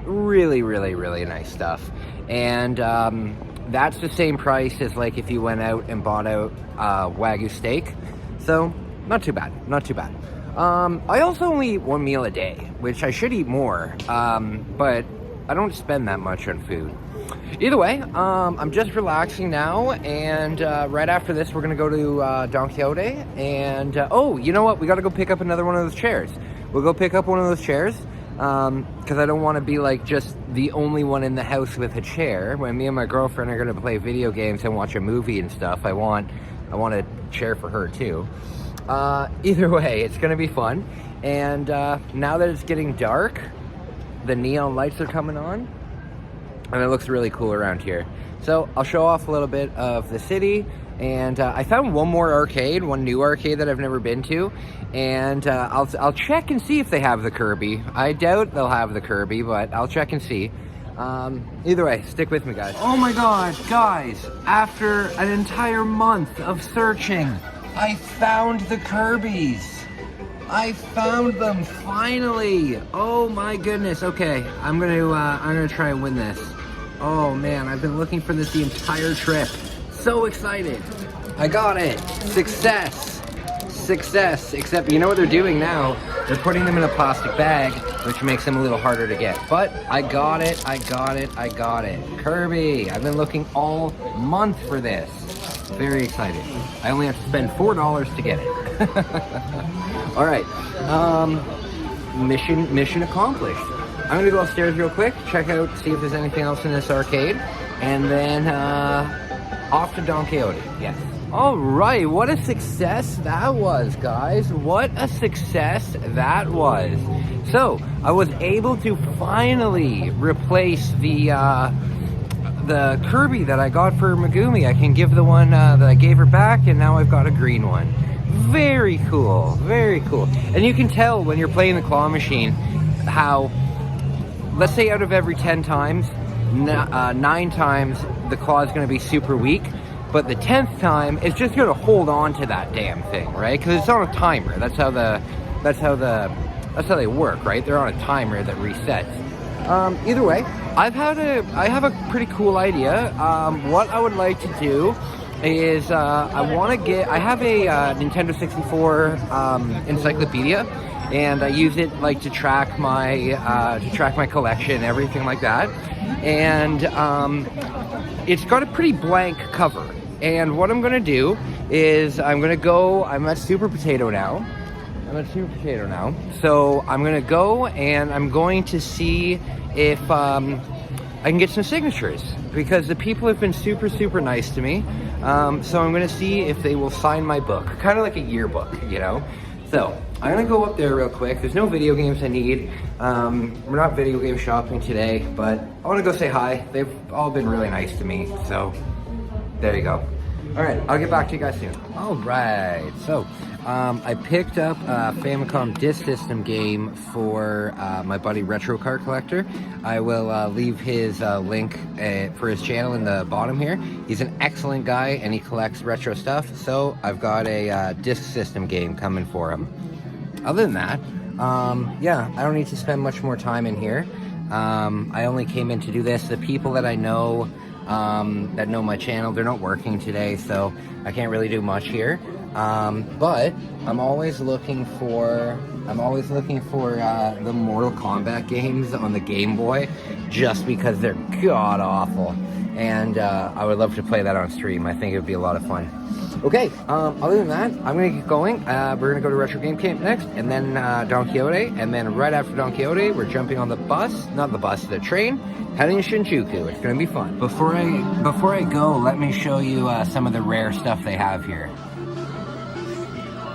Really, really, really nice stuff. And that's the same price as like if you went out and bought out Wagyu steak. So not too bad, not too bad. I also only eat one meal a day, which I should eat more, but I don't spend that much on food. Either way, I'm just relaxing now, and right after this, we're gonna go to Don Quijote, and oh, you know what? We gotta go pick up another one of those chairs. We'll go pick up one of those chairs, because I don't want to be like just the only one in the house with a chair. When me and my girlfriend are gonna play video games and watch a movie and stuff, I want a chair for her too. Either way, it's gonna be fun, and now that it's getting dark, the neon lights are coming on, and it looks really cool around here. So I'll show off a little bit of the city, and I found one more arcade, one new arcade that I've never been to, and I'll check and see if they have the Kirby. I doubt they'll have the Kirby, but I'll check and see. Either way, stick with me, guys. Oh my God, guys, after an entire month of searching, I found the Kirbys. I found them finally. Oh my goodness. Okay, I'm gonna try and win this. Oh man, I've been looking for this the entire trip. So excited. I got it. Success. Success. Except you know what they're doing now? They're putting them in a plastic bag, which makes them a little harder to get. But I got it. I got it. I got it. Kirby. I've been looking all month for this. Very excited. I only have to spend $4 to get it. All right. Mission accomplished. I'm gonna go upstairs real quick, check out, see if there's anything else in this arcade, and then off to Don Quijote. Yes. All right. What a success that was, guys. What a success that was. So I was able to finally replace the Kirby that I got for Megumi. I can give the one that I gave her back, and now I've got a green one. Very cool, very cool. And you can tell when you're playing the claw machine how, let's say out of every 10 times, 9 times the claw is going to be super weak, but the 10th time it's just going to hold on to that damn thing, right? Because it's on a timer. That's how they work, right? They're on a timer that resets. Either way, I have a pretty cool idea. What I would like to do is I have a Nintendo 64 encyclopedia, and I use it like to track my collection, everything like that. And it's got a pretty blank cover. And what I'm gonna do is I'm at Super Potato now. So I'm gonna go and I'm going to see if I can get some signatures, because the people have been super, super nice to me. So I'm gonna see if they will sign my book, kind of like a yearbook, you know? So I'm gonna go up there real quick. There's no video games I need. We're not video game shopping today, but I wanna go say hi. They've all been really nice to me, so there you go. All right, I'll get back to you guys soon. All right, so I picked up a Famicom Disk System game for my buddy Retro Car Collector. I will leave his link for his channel in the bottom here. He's an excellent guy and he collects retro stuff, so I've got a Disk System game coming for him. Other than that, yeah, I don't need to spend much more time in here. I only came in to do this. The people that I know that know my channel, they're not working today, so I can't really do much here. But I'm always looking for the Mortal Kombat games on the Game Boy, just because they're god awful, and I would love to play that on stream. I think it would be a lot of fun. Okay, other than that, I'm gonna get going. We're gonna go to Retro Game Camp next, and then Don Quijote, and then right after Don Quijote, we're jumping on the train, heading to Shinjuku. It's gonna be fun. Before I go, let me show you some of the rare stuff they have here.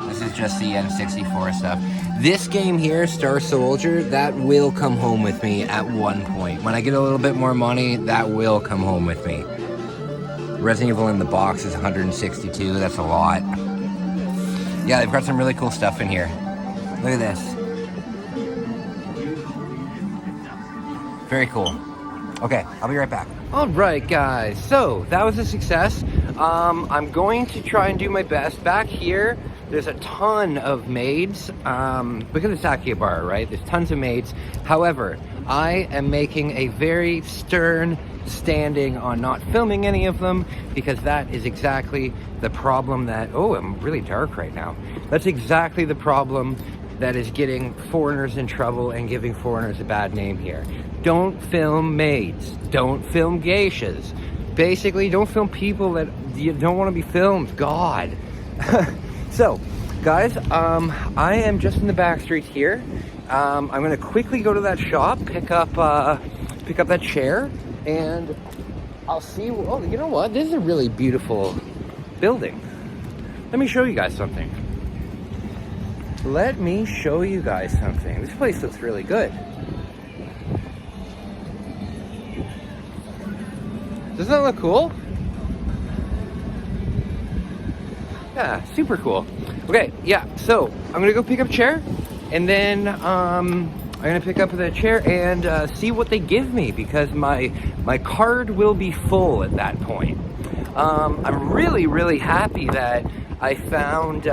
This is just the N64 stuff. This game here, Star Soldier, that will come home with me at one point. When I get a little bit more money, that will come home with me. Resident Evil in the box is 162, that's a lot. Yeah, they've got some really cool stuff in here. Look at this. Very cool. Okay, I'll be right back. All right, guys. So that was a success. I'm going to try and do my best. Back here, there's a ton of maids because it's Akihabara, right? There's tons of maids. However, I am making a very stern standing on not filming any of them because that is exactly the problem that, oh, I'm really dark right now. That's exactly the problem that is getting foreigners in trouble and giving foreigners a bad name here. Don't film maids. Don't film geishas. Basically, don't film people that you don't want to be filmed. God. So, guys, I am just in the backstreets here. I'm going to quickly go to that shop, pick up that chair, and I'll see. Oh, you know what? This is a really beautiful building. Let me show you guys something. Let me show you guys something. This place looks really good. Doesn't that look cool? Yeah, super cool. Okay, yeah, so I'm gonna go pick up a chair, and then I'm gonna pick up the chair and see what they give me, because my card will be full at that point. I'm really, really happy that I found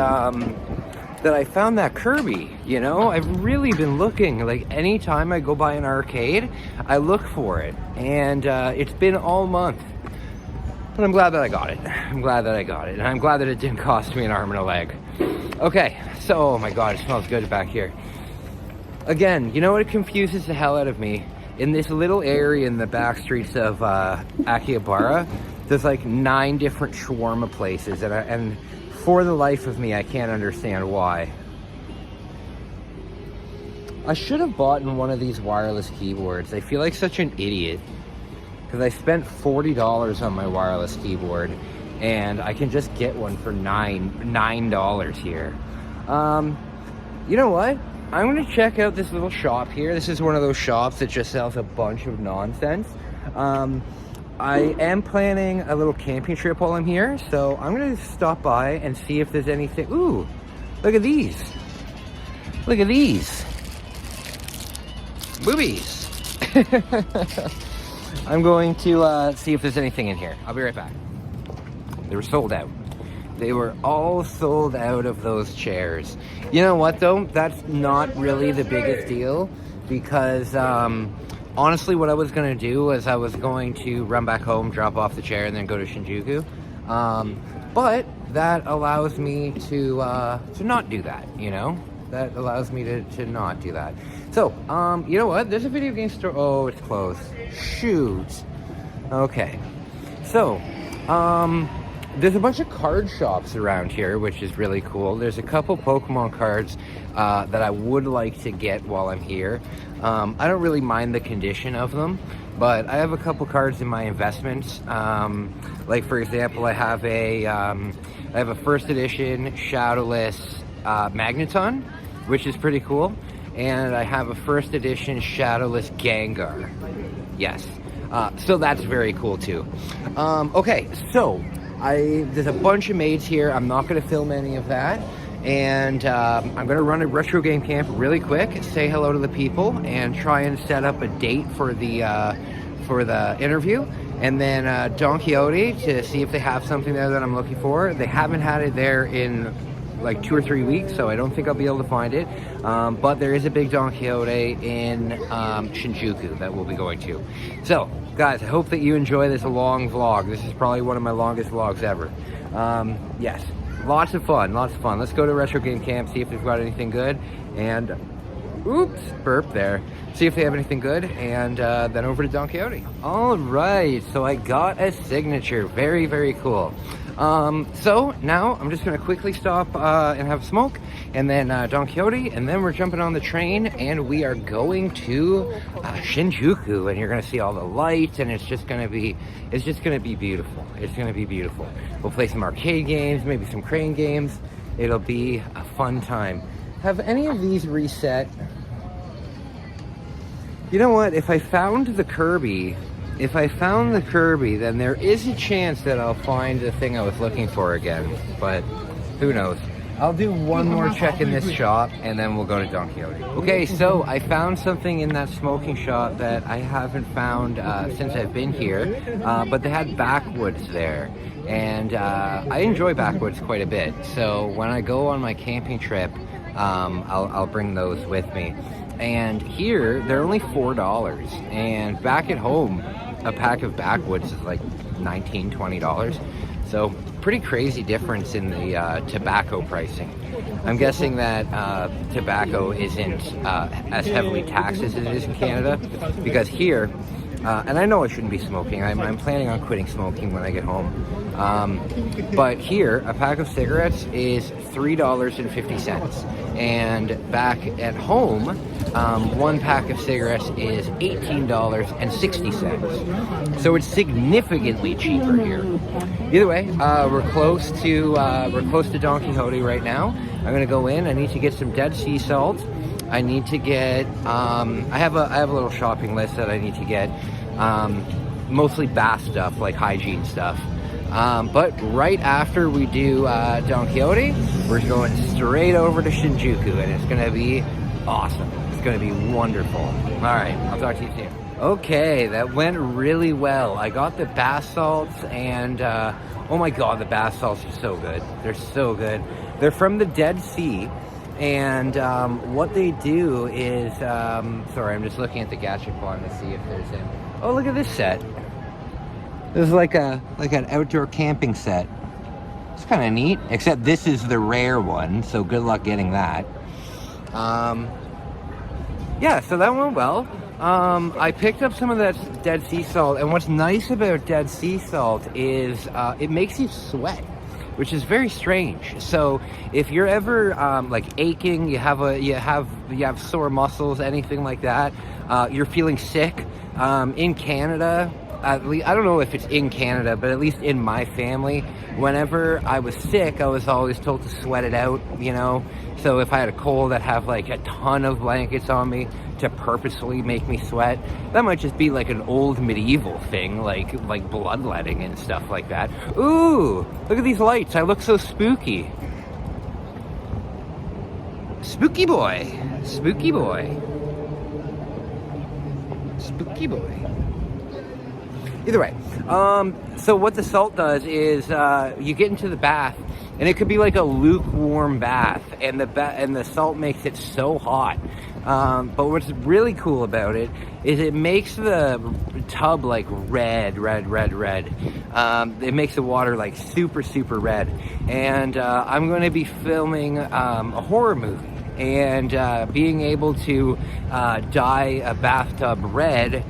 that Kirby, you know? I've really been looking, like anytime I go by an arcade, I look for it, and it's been all month. But I'm glad that I got it. I'm glad that I got it, and I'm glad that it didn't cost me an arm and a leg. Okay, so, oh my god, it smells good back here. Again, you know what confuses the hell out of me? In this little area in the backstreets of Akihabara, there's like 9 different shawarma places, and for the life of me, I can't understand why. I should have bought one of these wireless keyboards. I feel like such an idiot, because I spent $40 on my wireless keyboard, and I can just get one for $9 here. You know what? I'm gonna check out this little shop here. This is one of those shops that just sells a bunch of nonsense. I am planning a little camping trip while I'm here, so I'm gonna stop by and see if there's anything. Ooh, look at these. Look at these. Boobies. I'm going to see if there's anything in here. I'll be right back. They were sold out. They were all sold out of those chairs. You know what though? That's not really the biggest deal, because honestly, what I was going to do was I was going to run back home, drop off the chair, and then go to Shinjuku. But that allows me to not do that, you know? That allows me to not do that. So, you know what? There's a video game store. Oh, it's closed. Shoot. Okay. So, there's a bunch of card shops around here, which is really cool. There's a couple Pokemon cards that I would like to get while I'm here. I don't really mind the condition of them, but I have a couple cards in my investments. Like for example, I have a first edition Shadowless Magneton, which is pretty cool, and I have a first edition Shadowless Gengar. Yes, so that's very cool too. Okay, so there's a bunch of maids here. I'm not going to film any of that. And I'm going to run a retro game camp really quick, say hello to the people, and try and set up a date for the interview. And then Don Quijote to see if they have something there that I'm looking for. They haven't had it there in like 2 or 3 weeks, so I don't think I'll be able to find it. But there is a big Don Quixote in Shinjuku that we'll be going to. So, guys, I hope that you enjoy this long vlog. This is probably one of my longest vlogs ever. Yes, lots of fun, lots of fun. Let's go to Retro Game Camp, see if they've got anything good, and oops, burp there. See if they have anything good, and then over to Don Quixote. All right, so I got a signature. Very, very cool. So now I'm just going to quickly stop and have a smoke, and then Don Quixote, and then we're jumping on the train, and we are going to Shinjuku, and you're going to see all the lights, and it's just going to be beautiful. It's going to be beautiful. We'll play some arcade games, maybe some crane games. It'll be a fun time. Have any of these reset? You know what? If I found the Kirby, then there is a chance that I'll find the thing I was looking for again. But who knows? I'll do one more check in this shop and then we'll go to Don Quijote. Okay, so I found something in that smoking shop that I haven't found since I've been here, but they had backwoods there. And I enjoy backwoods quite a bit. So when I go on my camping trip, I'll bring those with me. And here, they're only $4. And back at home, a pack of backwoods is like $19, $20. So pretty crazy difference in the tobacco pricing. I'm guessing that tobacco isn't as heavily taxed as it is in Canada, because here, and I know I shouldn't be smoking, I'm planning on quitting smoking when I get home, but here a pack of cigarettes is $3.50, and back at home one pack of cigarettes is $18.60, so it's significantly cheaper here. Either way, we're close to Don Quijote right now. I'm gonna go in. I need to get some Dead Sea salt. I need to get I have a little shopping list that I need to get, mostly bath stuff, like hygiene stuff. But right after we do Don Quijote, we're going straight over to Shinjuku, and it's gonna be awesome. It's gonna be wonderful. All right, I'll talk to you soon. Okay, that went really well. I got the bath salts, and oh my god, the bath salts are so good. They're so good. They're from the Dead Sea, and what they do is, sorry, I'm just looking at the Gachapon to see if there's any. Oh, look at this set. This is like an outdoor camping set. It's kind of neat, except this is the rare one, so good luck getting that. Yeah, so that went well. I picked up some of that Dead Sea salt, and what's nice about Dead Sea salt is it makes you sweat, which is very strange. So if you're ever like aching, you have sore muscles, anything like that, you're feeling sick, in Canada, at least, I don't know if it's in Canada, but at least in my family, whenever I was sick, I was always told to sweat it out, you know. So if I had a cold, I'd have like a ton of blankets on me to purposefully make me sweat. That might just be like an old medieval thing, like bloodletting and stuff like that. Ooh, look at these lights. I look so spooky. Spooky boy. Spooky boy. Spooky boy. Either way, so what the salt does is you get into the bath, and it could be like a lukewarm bath, and the salt makes it so hot. But what's really cool about it is it makes the tub like red. It makes the water like super, super red. And I'm going to be filming a horror movie, and being able to dye a bathtub red,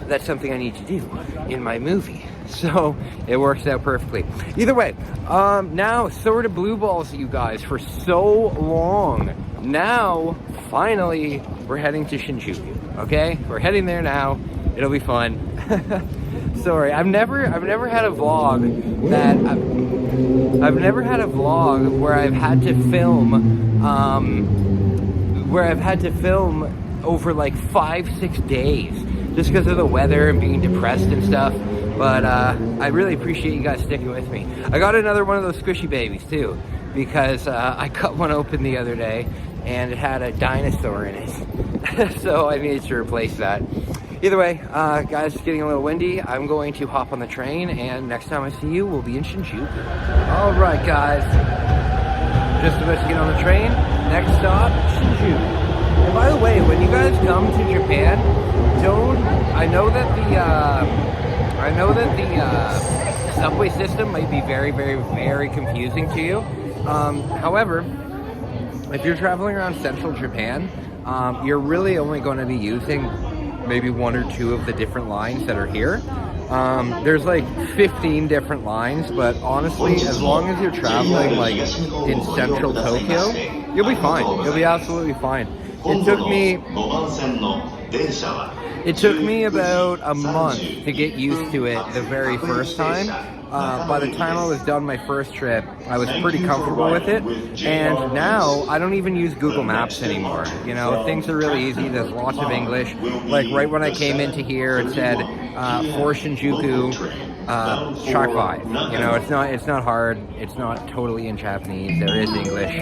that's something I need to do in my movie. So it works out perfectly. Either way, now sort of blue balls you guys for so long. Now, finally, we're heading to Shinjuku, okay? We're heading there now. It'll be fun. Sorry, I've never had a vlog that I've never had a vlog where I've had to film over like 5-6 days just because of the weather and being depressed and stuff. But I really appreciate you guys sticking with me. I got another one of those squishy babies too, because I cut one open the other day and it had a dinosaur in it. So I needed to replace that. Either way, guys, it's getting a little windy. I'm going to hop on the train, and next time I see you, we'll be in Shinjuku. All right, guys. Just about to get on the train. Next stop, Shinjuku. And by the way, when you guys come to Japan, I know that the subway system might be very, very, very confusing to you. However, if you're traveling around central Japan, you're really only going to be using maybe 1 or 2 of the different lines that are here. There's like 15 different lines, but honestly, as long as you're traveling like in central Tokyo, you'll be fine. You'll be absolutely fine. It took me about a month to get used to it the very first time. By the time I was done my first trip, I was pretty comfortable with it, and now I don't even use Google Maps anymore. You know, things are really easy. There's lots of English. Like right when I came into here, it said for Shinjuku, try 5. You know, it's not hard. It's not totally in Japanese. There is English.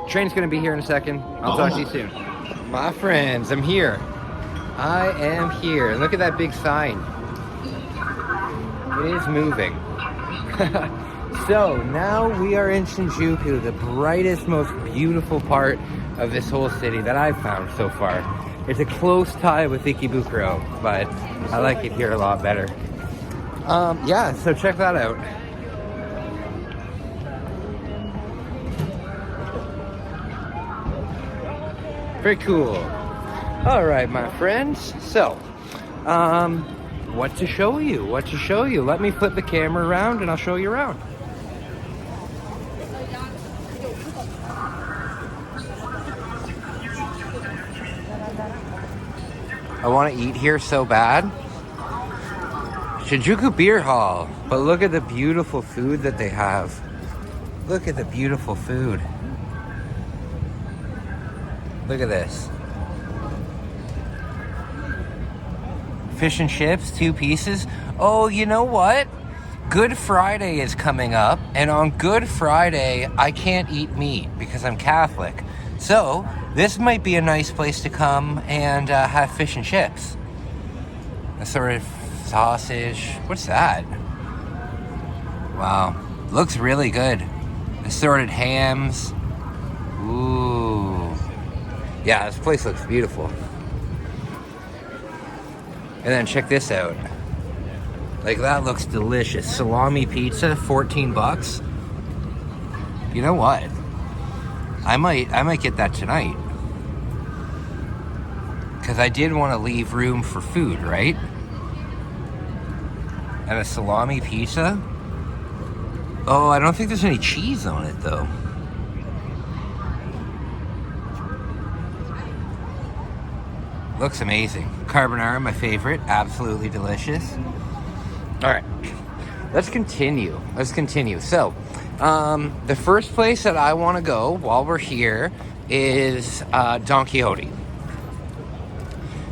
Train's gonna be here in a second. I'll talk to you soon. My friends, I'm here. I am here. Look at that big sign. It is moving. So now we are in Shinjuku, the brightest, most beautiful part of this whole city that I've found so far. It's a close tie with Ikebukuro, but I like it here a lot better. Yeah, so check that out. Very cool. All right, my friends. So, what to show you? What to show you? Let me flip the camera around and I'll show you around. I want to eat here so bad. Shinjuku Beer Hall. But look at the beautiful food that they have. Look at the beautiful food. Look at this. Fish and chips, 2 pieces. Oh, you know what? Good Friday is coming up, and on Good Friday, I can't eat meat because I'm Catholic. So, this might be a nice place to come and have fish and chips. A sort of sausage. What's that? Wow. Looks really good. Assorted hams. Ooh. Yeah, this place looks beautiful. And then check this out. Like, that looks delicious. Salami pizza, 14 bucks. You know what? I might get that tonight. Because I did want to leave room for food, right? And a salami pizza? Oh, I don't think there's any cheese on it, though. Looks amazing. Carbonara, my favorite. Absolutely delicious. All right. Let's continue. So, the first place that I want to go while we're here is Don Quijote.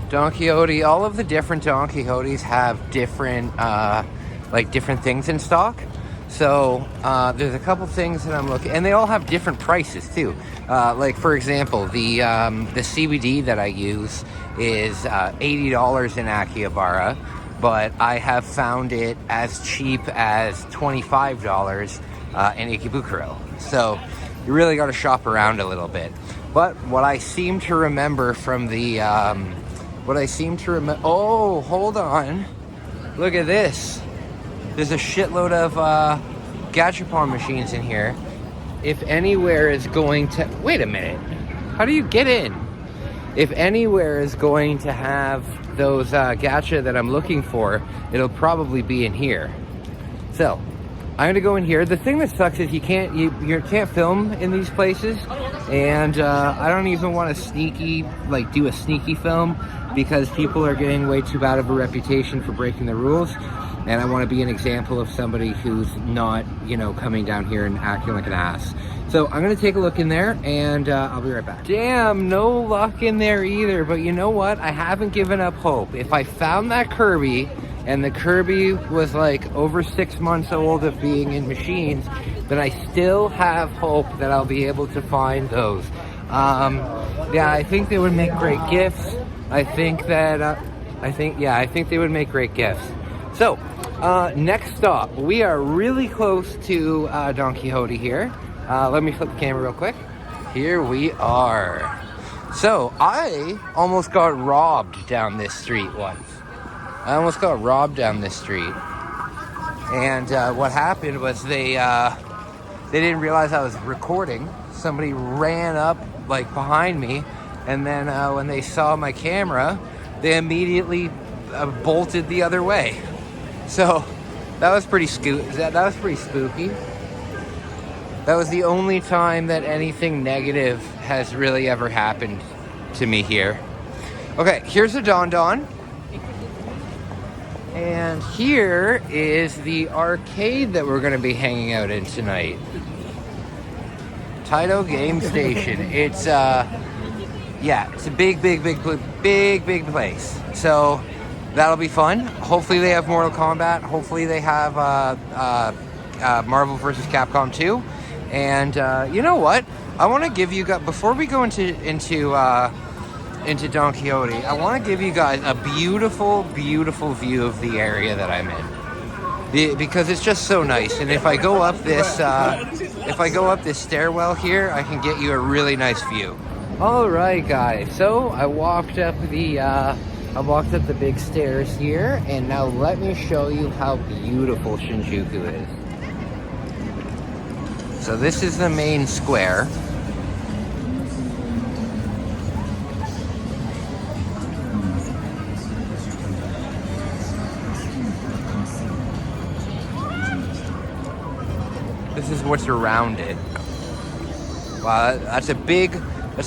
Don Quijote, all of the different Don Quijotes have different, different things in stock. So, there's a couple things that I'm looking, and they all have different prices too. Like, for example, the CBD that I use is $80 in Akihabara, but I have found it as cheap as $25 in Ikebukuro. So you really got to shop around a little bit. But what I seem to remember from the, oh, hold on. Look at this. There's a shitload of gachapon machines in here. If anywhere is going to, wait a minute. How do you get in? If anywhere is going to have those gacha that I'm looking for, it'll probably be in here. So, I'm gonna go in here. The thing that sucks is you can't film in these places, and I don't even want to do a sneaky film because people are getting way too bad of a reputation for breaking the rules, and I want to be an example of somebody who's not, coming down here and acting like an ass. So I'm gonna take a look in there, and I'll be right back. Damn, no luck in there either, but you know what? I haven't given up hope. If I found that Kirby, and the Kirby was like over 6 months old of being in machines, then I still have hope that I'll be able to find those. Yeah, I think they would make great gifts. I think they would make great gifts. So, next stop, we are really close to Don Quijote here. Let me flip the camera real quick. Here we are. So, I almost got robbed down this street once. And what happened was they didn't realize I was recording. Somebody ran up behind me, and then when they saw my camera, they immediately bolted the other way. So that was pretty spooky. That was the only time that anything negative has really ever happened to me here. Okay, here's the Don Don. And here is the arcade that we're going to be hanging out in tonight. Taito Game Station. It's it's a big place. So that'll be fun. Hopefully they have Mortal Kombat. Hopefully they have Marvel vs. Capcom 2. And you know what? I want to give you guys, before we go into Don Quijote, I want to give you guys a beautiful, beautiful view of the area that I'm in, because it's just so nice. And if I go up this, stairwell here, I can get you a really nice view. All right, guys. So I walked up the big stairs here, and now let me show you how beautiful Shinjuku is. So this is the main square. This is what's around it. Wow, that's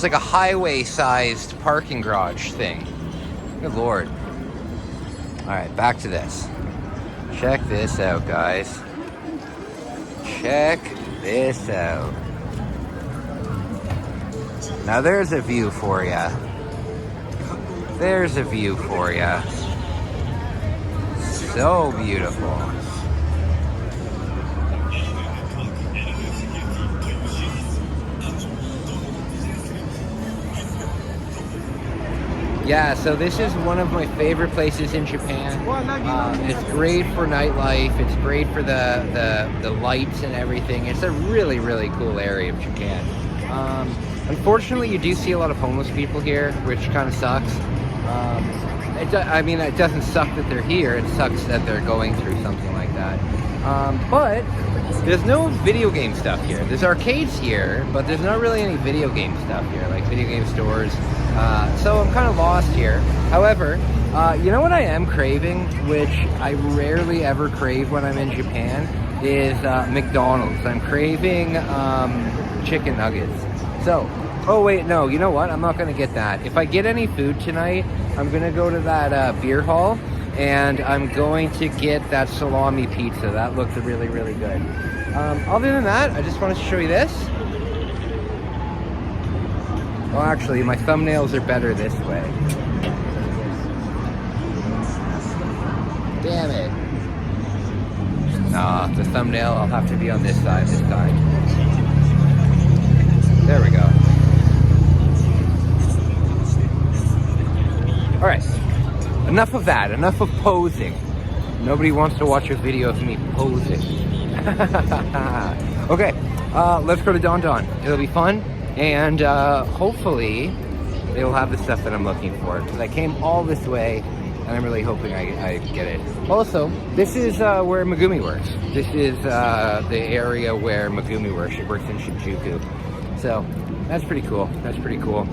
like a highway-sized parking garage thing. Good Lord. All right, back to this. Check this out, guys. Check this out. Now there's a view for ya. There's a view for ya. So beautiful. Yeah, so this is one of my favorite places in Japan. It's great for nightlife. It's great for the lights and everything. It's a really, really cool area of Japan. Unfortunately, you do see a lot of homeless people here, which kind of sucks. I mean, it doesn't suck that they're here. It sucks that they're going through something like that. But there's no video game stuff here. There's arcades here, but there's not really any video game stuff here, like video game stores. So I'm kind of lost here. However, you know what I am craving, which I rarely ever crave when I'm in Japan, is McDonald's. I'm craving chicken nuggets. So, oh wait, no, you know what? I'm not going to get that. If I get any food tonight, I'm going to go to that beer hall, and I'm going to get that salami pizza. That looked really, really good. Other than that, I just wanted to show you this. Well, actually, my thumbnails are better this way. Damn it. Nah, the thumbnail, I'll have to be on this side this time. There we go. All right, enough of that, enough of posing. Nobody wants to watch a video of me posing. Okay, let's go to Don Don. It'll be fun. And hopefully they'll have the stuff that I'm looking for, because I came all this way and I'm really hoping I get it. Also, this is where Megumi works. This is the area where Megumi works. She works in Shinjuku. So that's pretty cool. That's pretty cool.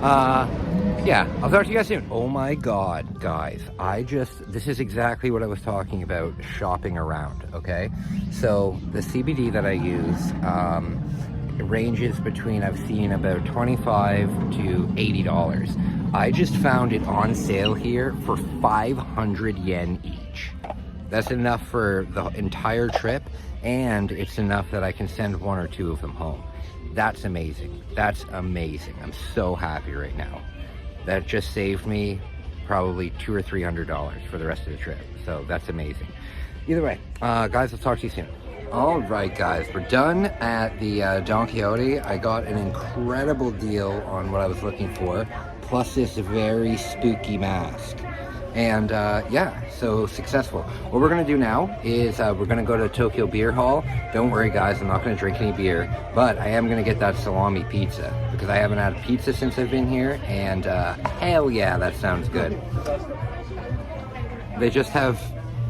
Yeah, I'll talk to you guys soon. Oh my God, guys, this is exactly what I was talking about, shopping around, okay? So the CBD that I use, it ranges between, I've seen about $25 to $80. I just found it on sale here for 500 yen each. That's enough for the entire trip, and it's enough that I can send one or two of them home. That's amazing. That's amazing. I'm so happy right now. That just saved me probably $200 or $300 for the rest of the trip. So that's amazing. Either way, guys, I'll talk to you soon. All right, guys, we're done at the Don Quijote. I got an incredible deal on what I was looking for, plus this very spooky mask. And yeah, so successful. What we're gonna do now is we're gonna go to Tokyo Beer Hall. Don't worry, guys, I'm not gonna drink any beer, but I am gonna get that salami pizza because I haven't had a pizza since I've been here, and hell yeah, that sounds good. They just have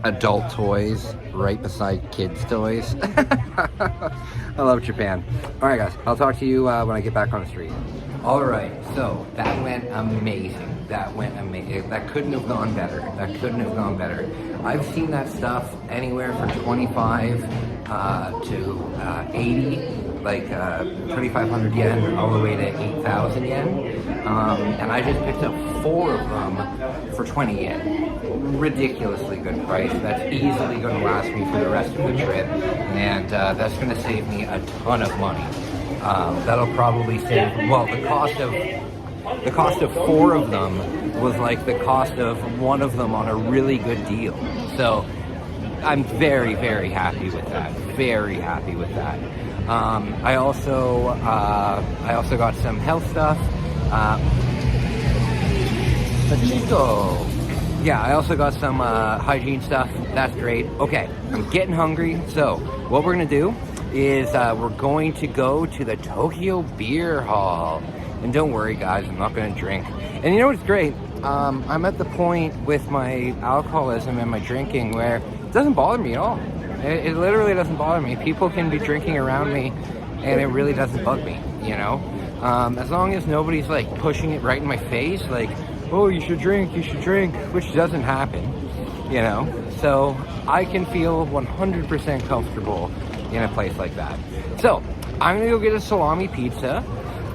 adult toys right beside kids' toys. I love Japan. All right, guys, I'll talk to you when I get back on the street. All right, so that went amazing. That went amazing. That couldn't have gone better. That couldn't have gone better. I've seen that stuff anywhere from 25 to 80, like 2,500 yen all the way to 8,000 yen. And I just picked up 4 of them for 20 yen. Ridiculously good price. That's easily going to last me for the rest of the trip, and that's going to save me a ton of money. That'll probably save, well, the cost of the cost of 4 of them was like the cost of 1 of them on a really good deal. So I'm very, very happy with that. Very happy with that. I also got some health stuff. Yeah, I also got some hygiene stuff. That's great. Okay, I'm getting hungry. So what we're gonna do is we're going to go to the Tokyo Beer Hall. And don't worry, guys, I'm not gonna drink. And you know what's great? I'm at the point with my alcoholism and my drinking where it doesn't bother me at all. It literally doesn't bother me. People can be drinking around me and it really doesn't bug me, you know? As long as nobody's like pushing it right in my face, like, oh, you should drink, which doesn't happen, you know? So I can feel 100% comfortable in a place like that. So I'm gonna go get a salami pizza,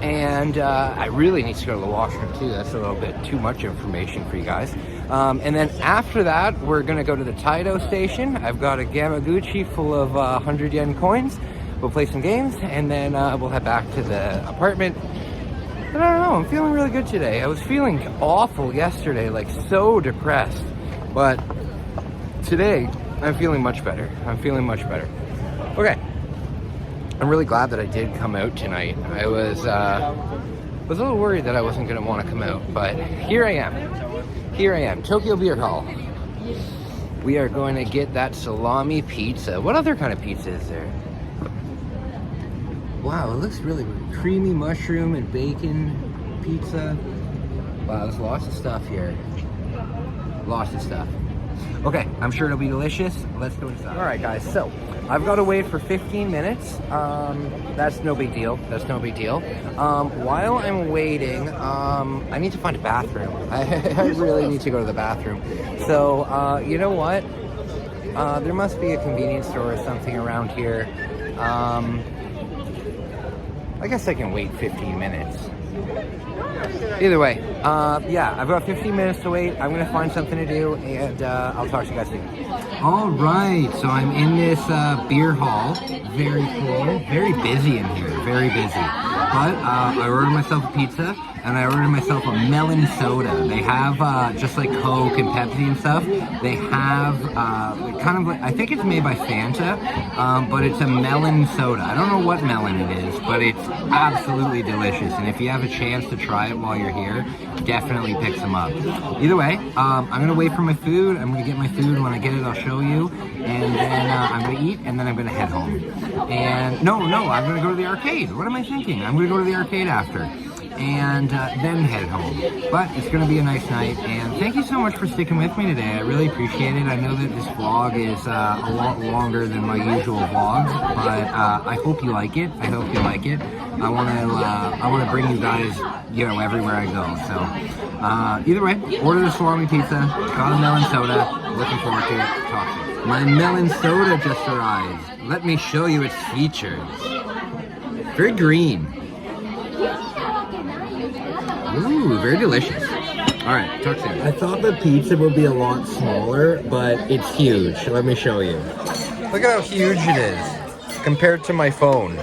and I really need to go to the washroom too. That's a little bit too much information for you guys. And then after that, we're gonna go to the Taito station. I've got a Gamaguchi full of 100 yen coins. We'll play some games, and then we'll head back to the apartment. But I don't know, I'm feeling really good today. I was feeling awful yesterday, like so depressed. But today, I'm feeling much better. I'm feeling much better. Okay. I'm really glad that I did come out tonight. I was a little worried that I wasn't going to want to come out, but here I am. Here I am, Tokyo Beer Hall. We are going to get that salami pizza. What other kind of pizza is there? Wow, it looks really weird. Creamy mushroom and bacon pizza. Wow, there's lots of stuff here. Lots of stuff. Okay, I'm sure it'll be delicious. Let's go inside. All right, guys, so I've got to wait for 15 minutes. That's no big deal. That's no big deal. While I'm waiting, I need to find a bathroom. I really need to go to the bathroom. So, you know what? There must be a convenience store or something around here. I guess I can wait 15 minutes. Either way, yeah, I've got 15 minutes to wait. I'm gonna find something to do, and I'll talk to you guys soon. All right, so I'm in this beer hall. Very cool. Very busy in here. Very busy. But I ordered myself a pizza, and I ordered myself a melon soda. They have just like Coke and Pepsi and stuff. They have kind of like, I think it's made by Fanta, but it's a melon soda. I don't know what melon it is, but it's absolutely delicious. And if you have a chance to try it while you're here, definitely pick some up. Either way, I'm gonna wait for my food. I'm gonna get my food. When I get it, I'll show you. And then I'm gonna eat, and then I'm gonna head home. And no, I'm gonna go to the arcade. What am I thinking? I'm gonna go to the arcade after, and then head home. But it's gonna be a nice night, and thank you so much for sticking with me today. I really appreciate it. I know that this vlog is a lot longer than my usual vlogs, but I hope you like it. I hope you like it. I wanna bring you guys, you know, everywhere I go. So either way, order the salami pizza, got a melon soda. Looking forward to it. Talk to you. My melon soda just arrived. Let me show you its features. Very green. Ooh, very delicious. All right, talk soon. I thought the pizza would be a lot smaller, but it's huge. Let me show you. Look at how huge it is compared to my phone.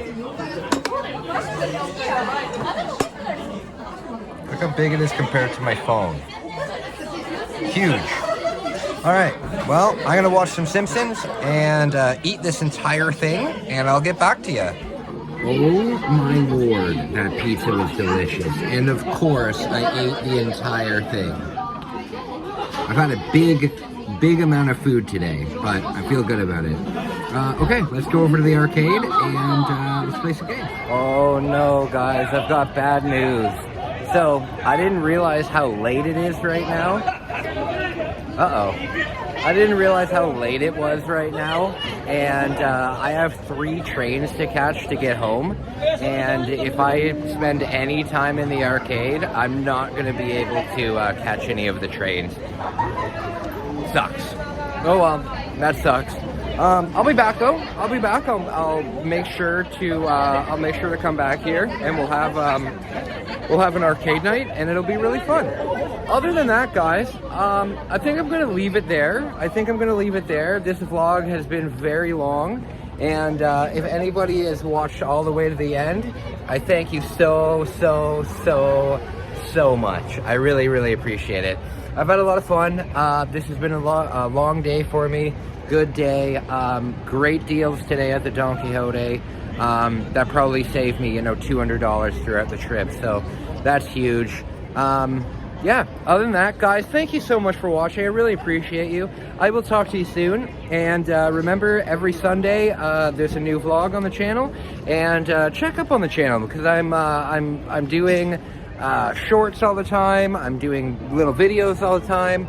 Look how big it is compared to my phone. Huge. All right, well, I'm gonna watch some Simpsons and eat this entire thing, and I'll get back to you. Oh my lord, that pizza was delicious. And of course, I ate the entire thing. I've had a big amount of food today, but I feel good about it. Okay, let's go over to the arcade and let's play some games. Oh no, guys, I've got bad news. So, I didn't realize how late it is right now. Uh-oh. I didn't realize how late it was right now, and I have 3 trains to catch to get home, and if I spend any time in the arcade, I'm not going to be able to catch any of the trains. Sucks. Oh well, that sucks. I'll be back though. I'll be back. I'll make sure to come back here, and we'll have an arcade night, and it'll be really fun. Other than that, guys, I think I'm gonna leave it there. This vlog has been very long, and if anybody has watched all the way to the end, I thank you so so much. I really, really appreciate it. I've had a lot of fun. This has been a long day for me. Good day. Great deals today at the Don Quijote. That probably saved me, $200 throughout the trip. So that's huge. Yeah, other than that, guys, thank you so much for watching. I really appreciate you. I will talk to you soon. And remember, every Sunday, there's a new vlog on the channel. And check up on the channel because I'm doing shorts all the time. I'm doing little videos all the time.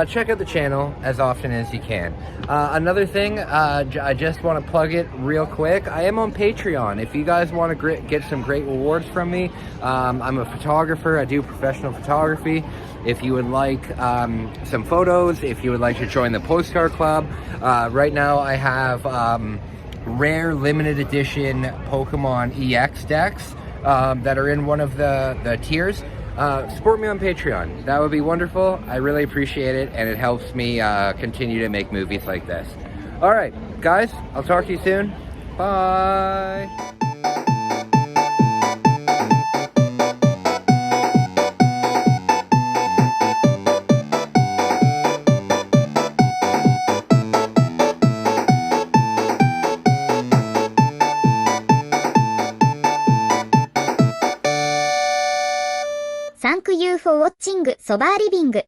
Check out the channel as often as you can. Another thing, I just want to plug it real quick. I am on Patreon. If you guys want to get some great rewards from me, I'm a photographer. I do professional photography. If you would like some photos, if you would like to join the postcard club, right now I have rare limited edition Pokemon EX decks that are in one of the tiers. Support me on Patreon. That would be wonderful. I really appreciate it, and it helps me continue to make movies like this. All right, guys, I'll talk to you soon. Bye. サンクユーフォーウォッチングソバーリビング